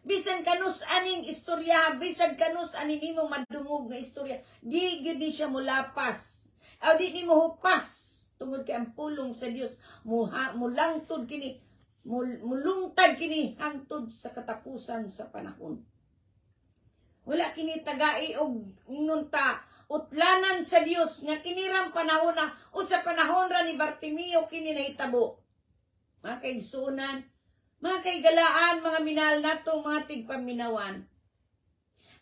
Bisan kanus aning istorya, bisan kanus aning nimo madungog nga istorya, di gyud ni siya mulapas. Aw di nimo hupas tungod kay ang pulong sa Dios mulangtod kini, mulungtad kini hangtod sa katapusan sa panahon. Wala kini tagai og ingon ta utlanan sa Dios nga kinirang panahon na o sa panahon ra ni Bartimeo kini nahitabo. Mga kaigsunan, mga kaigalaan, mga minahal nato, mga tigpaminawan.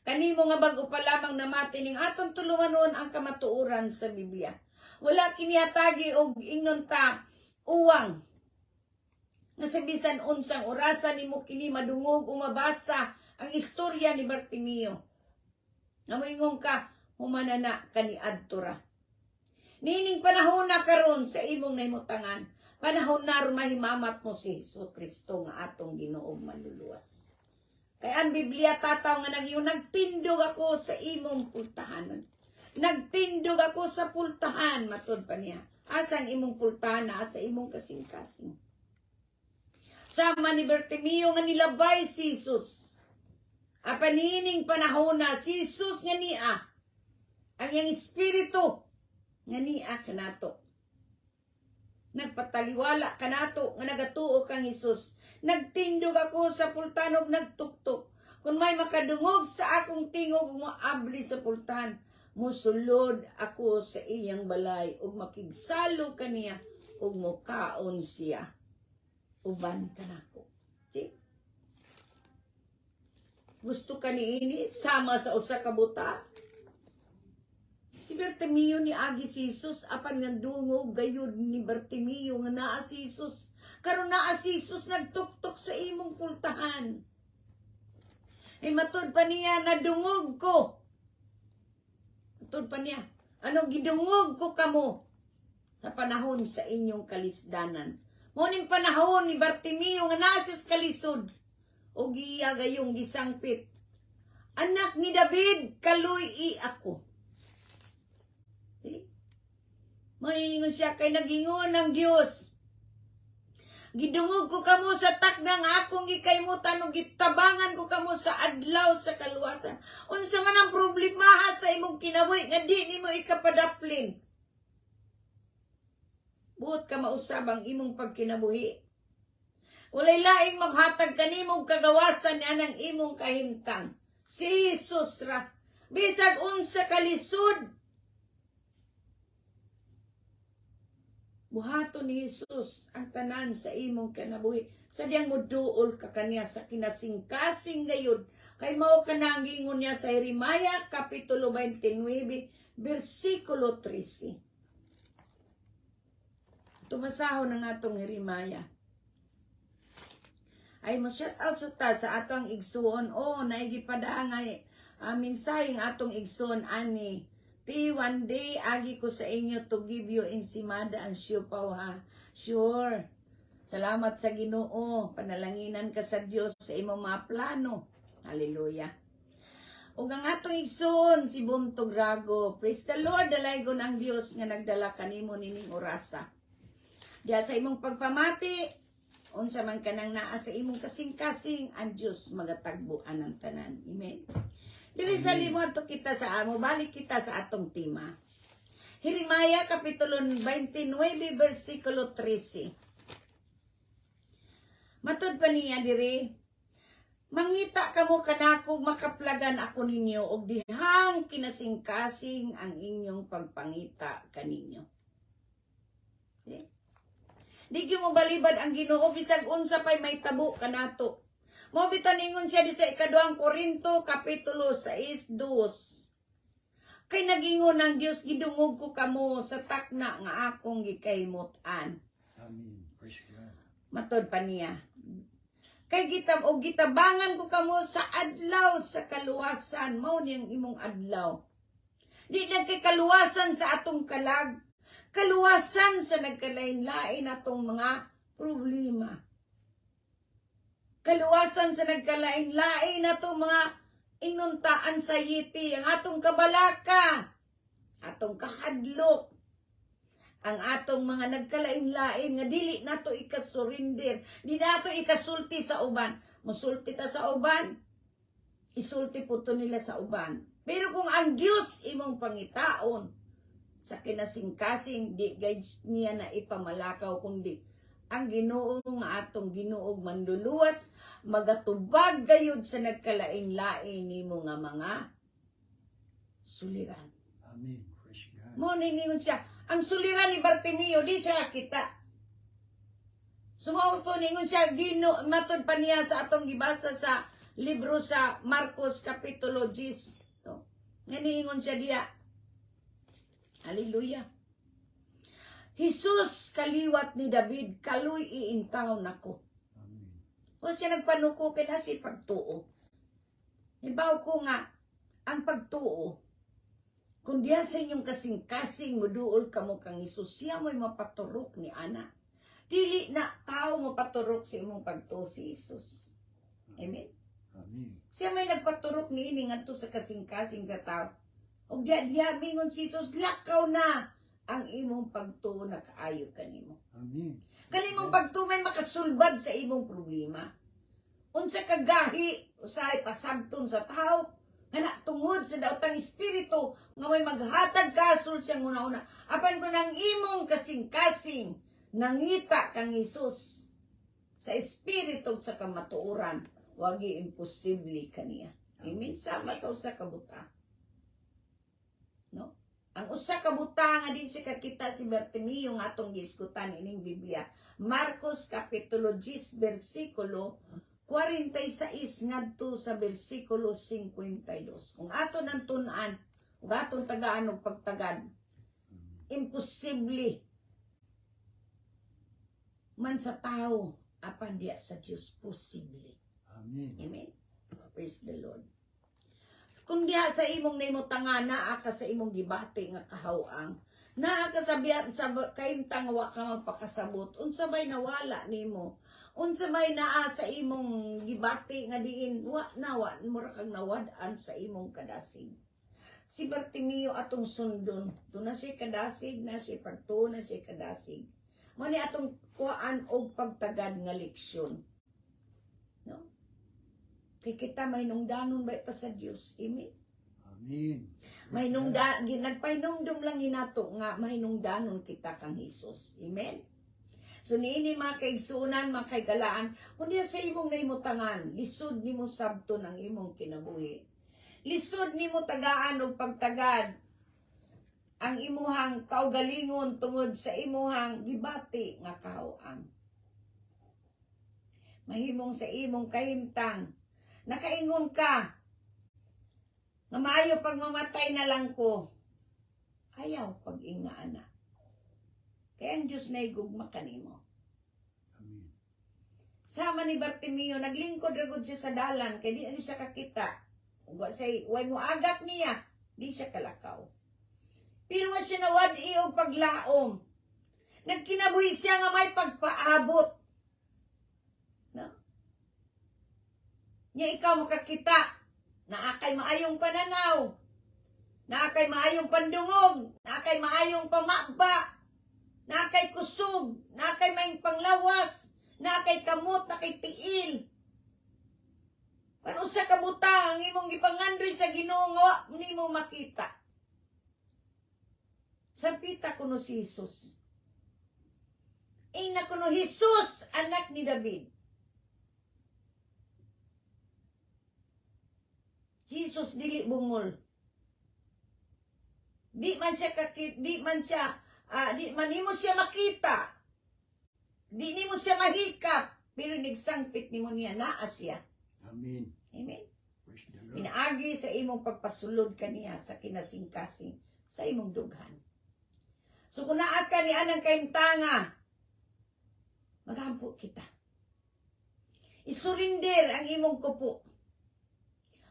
Kanimo nga bago pa lamang namati ning atong tulunganon ang kamatuoran sa Biblia. Wala kini atagi og ingnon ta uwang. Nga sa bisan unsang orasa nimo kini madungog o mabasa ang istorya ni Bartimeo. Nga moingon ka, humanana kani adtora. Nining panahon na karon sa imong nahimutangan, panahon na mahimamat mo si Jesucristo nga atong Ginoong manluluwas. Kaya ang Biblia tataw nga nagtindog ako sa imong pultahanan. Nagtindog ako sa pultahan, matod pa niya. Asang imong pultahan na sa imong kasing-kasing. Sama ni Bartimeo nga nilabay si Jesus. Apanining panahon na si Jesus nga niya ang iyang espiritu nga niya kanato. Nagpataliwala kanato nga nagatuo kang Jesus. Nagtindog ako sa pultahan ug nagtuktok. Kung may makadungog sa akong tingog ug moabli sa pultahan, musulod ako sa iyang balay ug makigsalo kaniya ug mokaon siya uban kanako. See? Gusto ka niini sama sa usa ka buta? Si Bartimeo ni agi si Jesus apan nga dungog gayud ni Bartimeo nga naa si Jesus. Karon naa si Jesus nagtuktok sa imong pultahan. Ay matod pa niya nadungog ko. Matod pa niya. Ano gidungog ko kamo sa panahon sa inyong kalisdanan. Muning panahon ni Bartimeo nga nasis kalisod o giya gayong gisangpit. Anak ni David, kaluy ako. Maningon siya kay nagingon ng Dios. Gidungog ko kamo sa takdang akong gikaymutan ug gitabangan ko kamo sa adlaw sa kaluwasan. Unsa man ang problema sa imong kinabuhi nga di nimo ikapadaplin. Buot ka mausab ang imong pagkinabuhi. Walay laing maghatag kanimong kagawasan anang imong kahimtang. Si Jesus ra. Bisag unsa kalisod. Buhaton ni Jesus ang tanan sa imong kinabuhi. Sadyang moduol ka kaniya sa kinasing-kasing gayud. Kay mao kanangingon niya sa Jeremiah kapitulo 29 versikulo 13. Tumasahon ng atong Jeremiah. Ay mo shout out sa atong igsuon o naigipadaangay mensahe ng atong igsuon ani. One day, agi ko sa inyo to give you ensimada and siupaw ha. Sure. Salamat sa Ginoo. Panalanginan ka sa Dios sa imong mga plano. Hallelujah. Ug ang atong igsoon si Buntog Rago. Praise the Lord. Dalaygon ang Dios nga nagdala kanimo nining orasa. Diya sa imong pagpamati, unsa man kanang naa sa imong kasing-kasing, ang Dios magatagbuan ang tanan. Amen. Dili sa limot to kita sa amo, balik kita sa atong tema. Jeremiah kapitulo 29 versikulo 13. Matud pa niya diri, mangita kamo kanako makaplagan ako ninyo og dihang kinasing-kasing ang inyong pagpangita kaninyo. Di gyud mo balibad ang Ginoo bisag unsa pay may tabo kanato. Mo bitan ingon siya di sa ikaduhang Korinto kapitulo 6:2. Kay nagingon ang Dios gidungog ko kamo sa takna nga akong gikahimot-an. Amen. Praise God. Matod pa niya. Kay gitabangan ko kamo sa adlaw sa kaluwasan. Mao niyang imong adlaw. Di lang kay kaluwasan sa atong kalag. Kaluwasan sa nagkalain-lain atong mga problema. Kaluwasan sa nagkalain-lain atong mga inunta anxiety, ang atong kabalaka, atong kahadlok, ang atong mga nagkalain-lain nga dili nato ikasurinder, di nato ikasulti sa uban. Musulti ta sa uban, isulti po to nila sa uban. Pero kung ang Diyos imong pangitaon, sa kinasing-kasing, di guys niya na ipamalakaw, kundi ang Ginoo nga atong Ginuog manduluwas, magatubag gayud sa nagkalain-lain nimo nga mga suliran. Amen. Praise God. Mo ningon siya, ang suliran ni Bartimeo di siya kita. Sumauto ningon siya, matod pa niya sa atong gibasa sa libro sa Marcos kapitulo 10. No? Nga ningon siya diya. Hallelujah. Jesus kaliwat ni David, kaluy iintaw nako. Amen. O siya nagpanuko kina si pagtuo. Ibaw ko nga, ang pagtuo, kung diya sa inyong kasing-kasing, muduol ka mo kang Isus, siya mo'y mapaturok ni Ana. Dili na tao mapaturok sa imong pagtuo si Isus. Amen? Amen. Siya may nagpaturok ni ini ngadto sa kasing-kasing sa tao. O diya mingon si Jesus, lakaw na ang imong pagtuo na kaayo kanimo. Amen. Kanimong pagtuo may makasulbad sa imong problema. Unsa kagahi, usahay pasabton sa tao, kana tungod sa daotang espiritu nga may maghatag kasul siyang una-una. Apan ko nang imong kasing-kasing nangita kang Hesus sa espiritu sa kamatuoran, wagi imposible kaniya. Amen. Sama sa usa ka buta. No? Ang usa ka buta nga di siya kakita si Bartimeo nga atong giskutan ining Biblia. Marcos kapitulo 10 bersikulo 46 ngadto sa bersikulo 52. Kung aton ang tun-an, kung aton tagaan og pagtagad, imposible man sa tao apan diya sa Dios posible. Amen. Amen. Praise the Lord. Kung diha sa imong naimutanga, naa ka sa imong gibati nga kahawang, naa ka sa kaimtang wa ka magpakasabot, unsa may nawala nimo, unsa may naa sa imong gibati nga diin, mura kang nawad-an sa imong kadasig. Si Bartimeo atong sundon, doon na siya kadasig, na siya pagtuo, na siya kadasig. Mani atong kuhaan og pagtagad nga leksyon. No? Kay kita may nungdanon ba ito sa Diyos? Amen? Amen. May nagpahinumdum lang inato nga may nungdanon kita kang Hesus. Amen? So niini mga kaigsunan, mga kaigalaan, kundi sa imong naimutangan, lisod nimo sabton ang imong kinabuhi. Lisod nimo tagaan og pagtagad ang imuhang kaugalingon tungod sa imuhang gibati nga kahawang. Mahimong sa imong kahimtang, nakaingon ka, nga maayo pag mamatay na lang ko, ayaw pag-ingaan na. Kaya ang Diyos na igugma kanimo. Amen. Sama ni Bartimeo, naglingkod ragod siya sa dalan, kaya di siya kakita. Way mo agat niya, di siya kalakaw. Pero wa siya nawad-i og paglaom. Nagkinabuhi siya nga may pagpaabot. No? Nya ikaw makakita, naakay maayong pananaw, naakay maayong pandungog, naakay maayong pamaba, naakay kusog, naakay maayong panglawas, naakay kamot, naakay tiil. Paano sa kabuta ang imong gipangandoy sa Ginoo nga nimo makita? Sampita kuno si Jesus. Ina kuno Jesus, anak ni David. Jesus dili bungol. Di man siya Di man nimo siya makita. Di nimo siya mahikap. Pero nagsangpit nimo niya naa siya. Amen. Amen. Praise the Lord. Pinaagi sa imong pagpasulod kaniya sa kinasing-kasing sa imong dughan. So kung naa ka ni anang kahimtanga, maghampo kita. Isurinder ang imong kupo.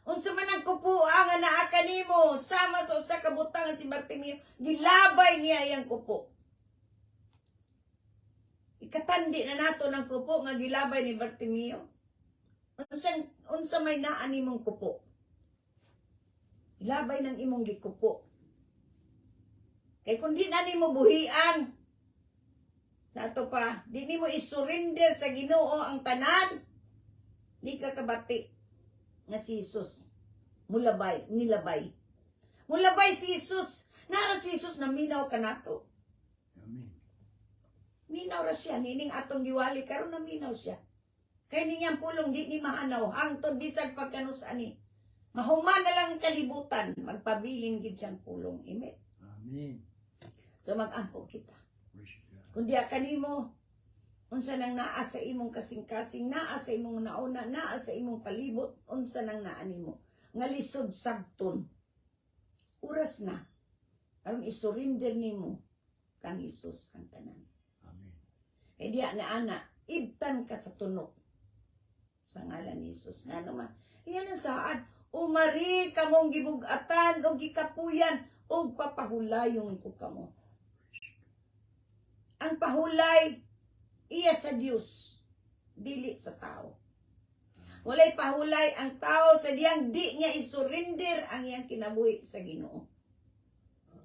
Unsa man ang kupo ang naa kanimo sama sa usa ka butang si Bartimeo, gilabay niya iyang kupo. Ikatandi na nato ng kupo nga gilabay ni Bartimeo. Unsa may naa nimong kupo? Ilabay ng imong gikupo. Kay kung di na nimo buhian, sa ato pa, di nimo isurrender sa Ginoo ang tanan, di ka kabati nga si Jesus nilabay. Mulabay si Jesus. Nara si Jesus na minaw ka nato. Amen. Minaw ra siya. Nining atong giwali karon na minaw siya. Kay ninyang pulong di ni mahanaw. Hangtod bisag pagkanus ani. Mahuman na lang kalibutan. Magpabilin gid siyang pulong. Amen. Amen. So mag-ampo kita. Praise God. Kundi kanimo unsa nang naa sa imong kasing-kasing, naa sa imong nauna, naa sa imong palibot, unsa nang naa nimo nga lisod sabton. Oras na aron isurrender nimo kang Hesus ang tanan. Amen. Kay diya na ana, ibtan ka sa tunok sa ngalan ni Hesus. Nga naman, iyan ang saad, umari kamong gibugatan o gikapuyan o papahulayon ko kamo. Ang pahulay, iya sa Dios, dili sa tao. Walay pahulay ang tao sa diyang di niya isurrender ang iyang kinabuhi sa Ginoo.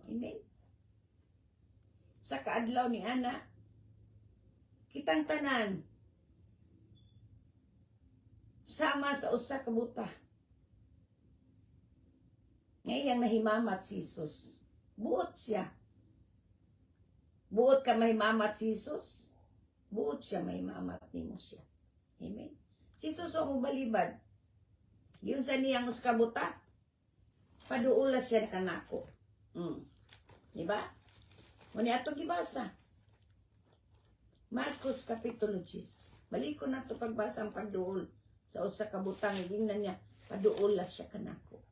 Amen. Sa kaadlaw ni ana, kitang tanan sama sa usa ka buta. Ngayang nahimamat si Jesus. Buot siya. Buot ka mahimamat si Jesus. Buot siya mahimamat nimo siya. Amen. Si Jesus ang balibad. Yun sa niyang usa ka buta. Paduulas siya kanako. Diba? Muni ato gibasa. Marcos Kapitulo 10. Baliko na ito pagbasa ang pagduol sa usa ka butang. Gingnan niya, paduulas siya kanako.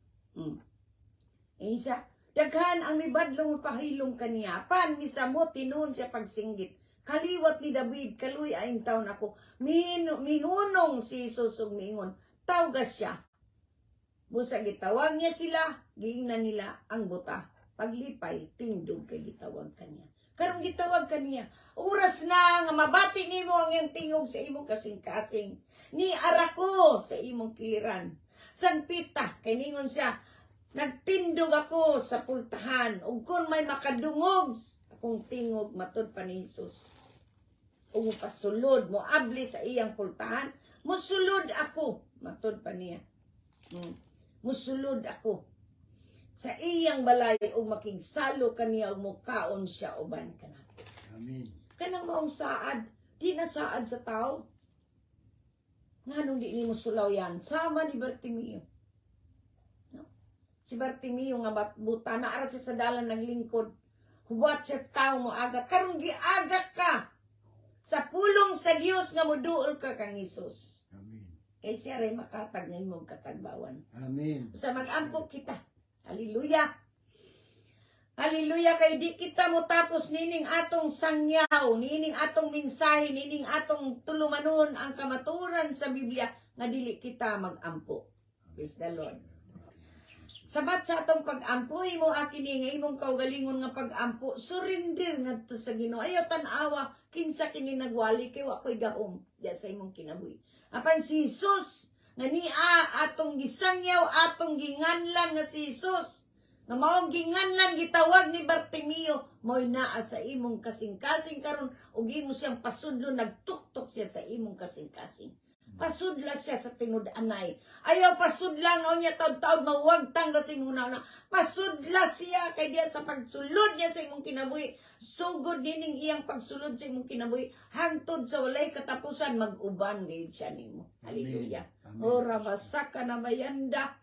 Isa, daghan ang mibadlong pahilong kaniya. Pan ni Samot tinuon siya pagsinggit. Kaliwat ni David, kaluy aing taon ako. Mihunong si Jesus ug miingon. Tawgas siya. Busa gitawag niya sila, giingnan nila ang buta. Paglipay, tindog kay gitawag kaniya. Karong gitawag kaniya, oras na nga mabati nimo ang iyong tingog sa imong kasing-kasing. Ni arako sa imong kiliran. Sangpita, kay ningon siya, nagtindog ako sa pultahan, ug kung may makadungog, akong tingog matod pa ni Jesus. Ug pasulod mo abli sa iyang pultahan, musulod ako, matod pa niya. Musulod ako sa iyang balay ug makigsalo kaniya ug mukaon siya uban kanato. Amen. Kanang maong saad, di na saad sa tao. Nganong di ni mo sulaw yan? Sama ni Bartimeo. Si Bartimeo nga buta na aras sa dalan naglingkod. Huwat siya tao mo agak. Karong giagak ka sa pulong sa Dios nga moduol ka kang Hesus. Amen. Kay siya rin makatag ng mong katagbawan. Amen. Sa mag-ampo kita. Hallelujah. Hallelujah. Kay di kita mo tapos nining atong sangyaw, nining atong mensahe, nining atong tulumanon ang kamaturan sa Biblia nga dili kita mag-ampo. Praise the Lord. Sabat sa atong pag-ampo, imo akini nga imong kaugalingon nga pag-ampo, surrender ngadto sa Ginoo. Ayaw tan-awa kinsa kini nagwali kay wa koy gahom diya sa imong kinabuhi. Apan si Jesus nga atong gisangyaw, atong ginganlan nga si Jesus, nga maong ginganlan gitawag ni Bartimeo, mo'y naa sa imong kasing-kasing karon ug imo siyang pasudlo, nagtuktok siya sa imong kasing-kasing. Pasudla siya sa tinud-anay. Ayaw pasudla nga niya taud-taud mawagtang na sa imong na. Pasudla siya kay diya sa pagsulod niya sa imong kinabuhi. Sugod dining iyang pagsulod sa imong kinabuhi hangtod sa walay katapusan mag-uban gayud siya nimo. Hallelujah. Amen. Ora masaka na mayanda.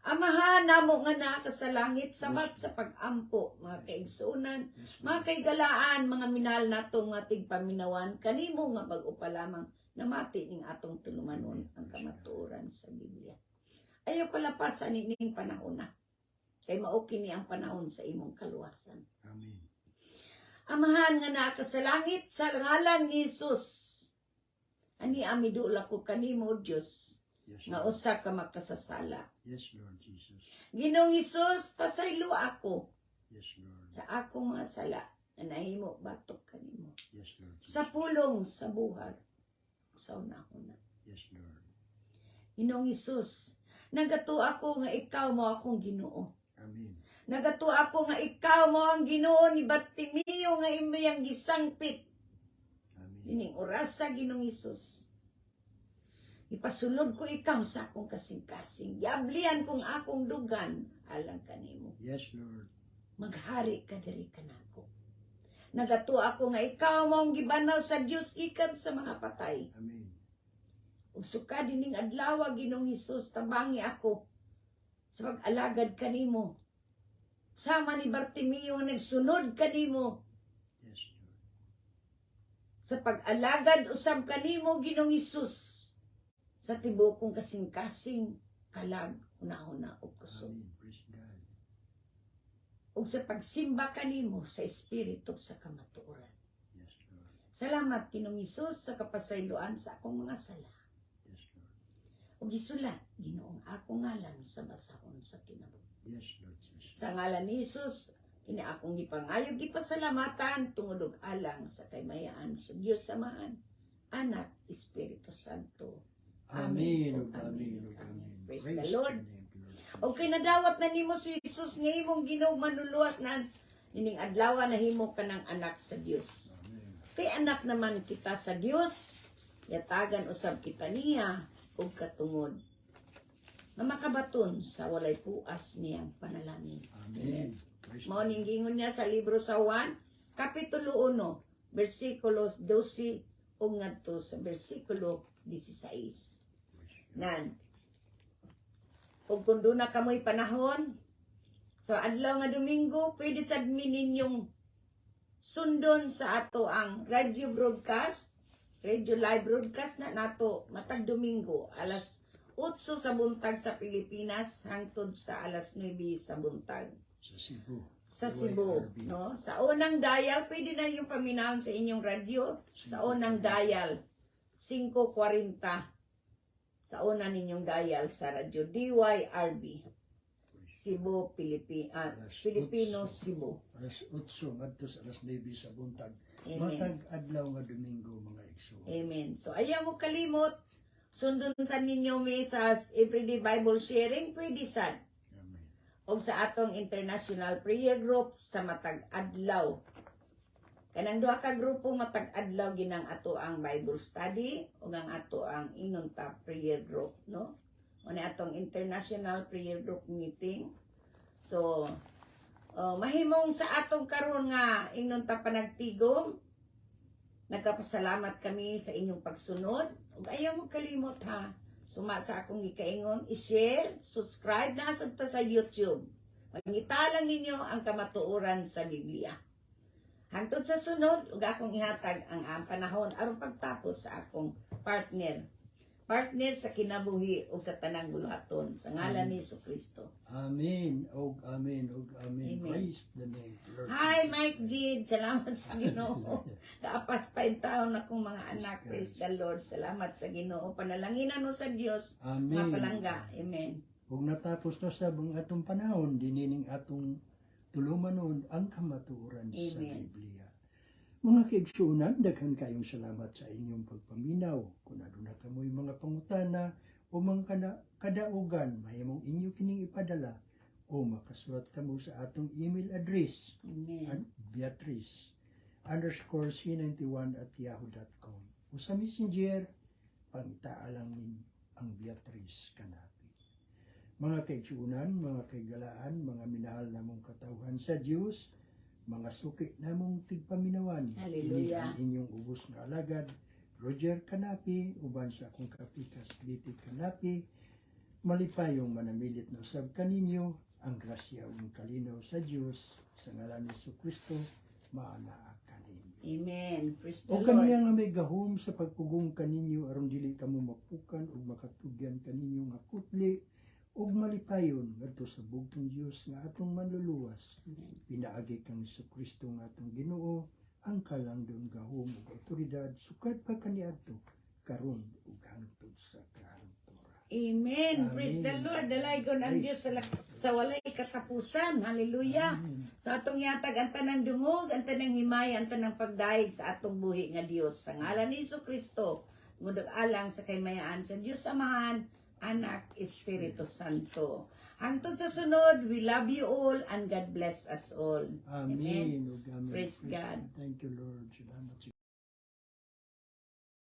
Amahan namo nga naa sa langit, sabat sa pag-ampo, mga kaigsunan, mga kaigalaan, mga minahal nato nga tigpaminawan, kanimo nga bag-o pa lamang namati ning atong tulumanon ang kamatuoran sa Biblia. Ayaw palapasan ning panahon na. Kay mao kini ang panahon sa imong kaluwasan. Amen. Amahan nga naa sa langit, sa ngalan ni Jesus. Ani amidula ko kanimo, Dios, Yes, nga Lord. usa ka makasasala. Yes, Lord Jesus. Ginoong Hesus, pasaylo ako Yes, Lord. sa akong mga sala na nahimo batok kanimo. Yes, Lord Jesus. Sa pulong sa buhat sa una-una. Yes, Lord. Ginoong Hesus, nagato ako nga ikaw mo akong Ginoo. Amen. Nagato ako nga ikaw mo ang Ginoo ni Bartimeo nga imong gisangpit. Amen. Dining oras sa Ginoong Hesus. Ipasulod ko ikaw sa akong kasing-kasing. Yablian kong akong dugan alang kanimo. Yes, Lord. Maghari ka diri kanako. Nagato ako nga ikaw mo ang gibanaw sa Dios ikan sa mga patay. Amen. Ug suka dining adlaw Ginoong Hesus, tabangi ako sa pag-alagad kanimo. Sama ni Bartimeo nagsunod kanimo Yes, Lord. sa pag-alagad usab kanimo Ginoong Hesus. Sa tibuok kong kasing-kasing kalag una-una ug kusog. Amen. Praise God. Ug sa pagsimba kanimo sa espiritu sa kamatuoran. Yes, Lord. Salamat Ginoong Hesus sa kapasayloan sa akong mga sala. Yes, Lord. Ug gisulat Ginoong akong ngalan sa basahon sa kinabuhi. Yes, Lord Jesus. Sa ngalan ni Hesus, kini akong gipangayog gipasalamatan tungod og alang sa kaymayaan sa Dios Amahan, Anak, Espiritu Santo. Amen. Amen. Amen. Amen. Praise the Lord. the name of the Lord. Okay, nadawat na nimo si Jesus nga imong Ginoo manuluwas na nining adlaw na himo ka ng anak sa Dios. Amen. Kay anak naman kita sa Dios, yatagan usab kita niya ug katungod na makabaton sa walay puas niyang panalangin. Amen. Praise Mao God. ning gingon niya sa libro sa Juan, kapitulo 1, bersikulos 12 ug ngadto sa bersikulo 16. Nan. Ug kung doon na kamoy panahon, sa adlaw nga Domingo, pwede sad mi ninyong sundon sa ato ang radio broadcast, radio live broadcast na nato matag Domingo, alas 8 sa buntag sa Pilipinas hangtod sa alas 9 sa buntag Sa Cebu. sa Cebu, YRB. no? Sa unang dial, pwede na yung paminahon sa inyong radio. Sa unang dial, 540. Sa una ninyong dial sa radyo DYRB. Cebu, Filipino, Cebu. Alas 8 ngadto sa alas 9 sa buntag. Amen. Matag adlaw nga Domingo mga igsoon. Amen. So, ayaw mo kalimot. Sundon sa ninyo may sa Everyday Bible Sharing, pwede sad. Amen. O sa atong International Prayer Group sa matag adlaw. Kanang duha ka grupo matag adlaw ginang ato ang Bible study o ang ato ang inunta prayer group, no? O na atong International Prayer Group meeting. So, mahimong sa atong karon nga inunta panagtigom. Nagkapasalamat kami sa inyong pagsunod. Ug ayaw mo kalimot ha. Suma sa akong gikaingon, i-share, subscribe na ta sa YouTube. Magitalang ninyo ang kamatuoran sa Biblia. Hangtod sa sunod, ug akong ihatag ang panahon aron pagtapos sa akong partner sa kinabuhi ug sa tanang buluhaton sa ngalan ni Jesucristo. Amen. Og amen. Og amen. Amen. Praise the name of the Lord. Hi Mike Jid, salamat sa Ginoo. Kaapas pa yung taon akong mga anak, praise the Lord. Salamat sa Ginoo. Panalanginan mo sa Dios, mga Amen. palangga. Amen. Kung natapos na sa bang atong panahon, dinining atong tulumanon ang kamatuoran sa Amen. Biblia. Mga kaigsuunan, daghan kayong salamat sa inyong pagpaminaw. Kung aduna kamoy mga pangutana o mga kadaugan, mahimong inyo kining ipadala o makasulat kamo sa atong email address Amen. Beatrice_C91@yahoo.com o sa messenger, pangitaalang min ang Beatrice kanapi. Mga kaigsuunan, mga kaigalaan, mga minahal namong katawhan sa Diyos, mga suki namong tigpaminawan, Hallelujah. ang inyong ubos na alagad, Roger Kanapi, uban sa akong kapikas Biti Kanapi, malipayong manamilit na usab kaninyo ang grasya ug kalinaw sa Dios sa ngalan ni Jesucristo maanaa kaninyo. Amen. Praise the O Lord. kaniya nga may gahom sa pagpugong kaninyo aron dili kamo mapukan ug makatugyan kaninyo nga kutli ug malipayon ngadto sa bugtong Dios nga atong manluluwas. Amen. Pinaagi kang Jesucristo nga atong Ginoo ang kalangdon gahom ug awtoridad sukat pa kaniadto karon ug hangtod sa kahangturan. Amen. Praise the Amen. Lord. Dalaygon ang Diyos sa walay katapusan. Hallelujah. Amen. Sa atong yatag ang tanang dungog, ang tanang himay, ang tanang pagdaig sa atong buhi nga Dios. Sa ngalan ni Jesucristo, ngudog alang sa kaymayaan sa Dios Amahan, Anak, Espiritu Santo. Hangtod sa sunod, we love you all and God bless us all. Amen. Ug amen. Praise God. Thank you, Lord. Salamat.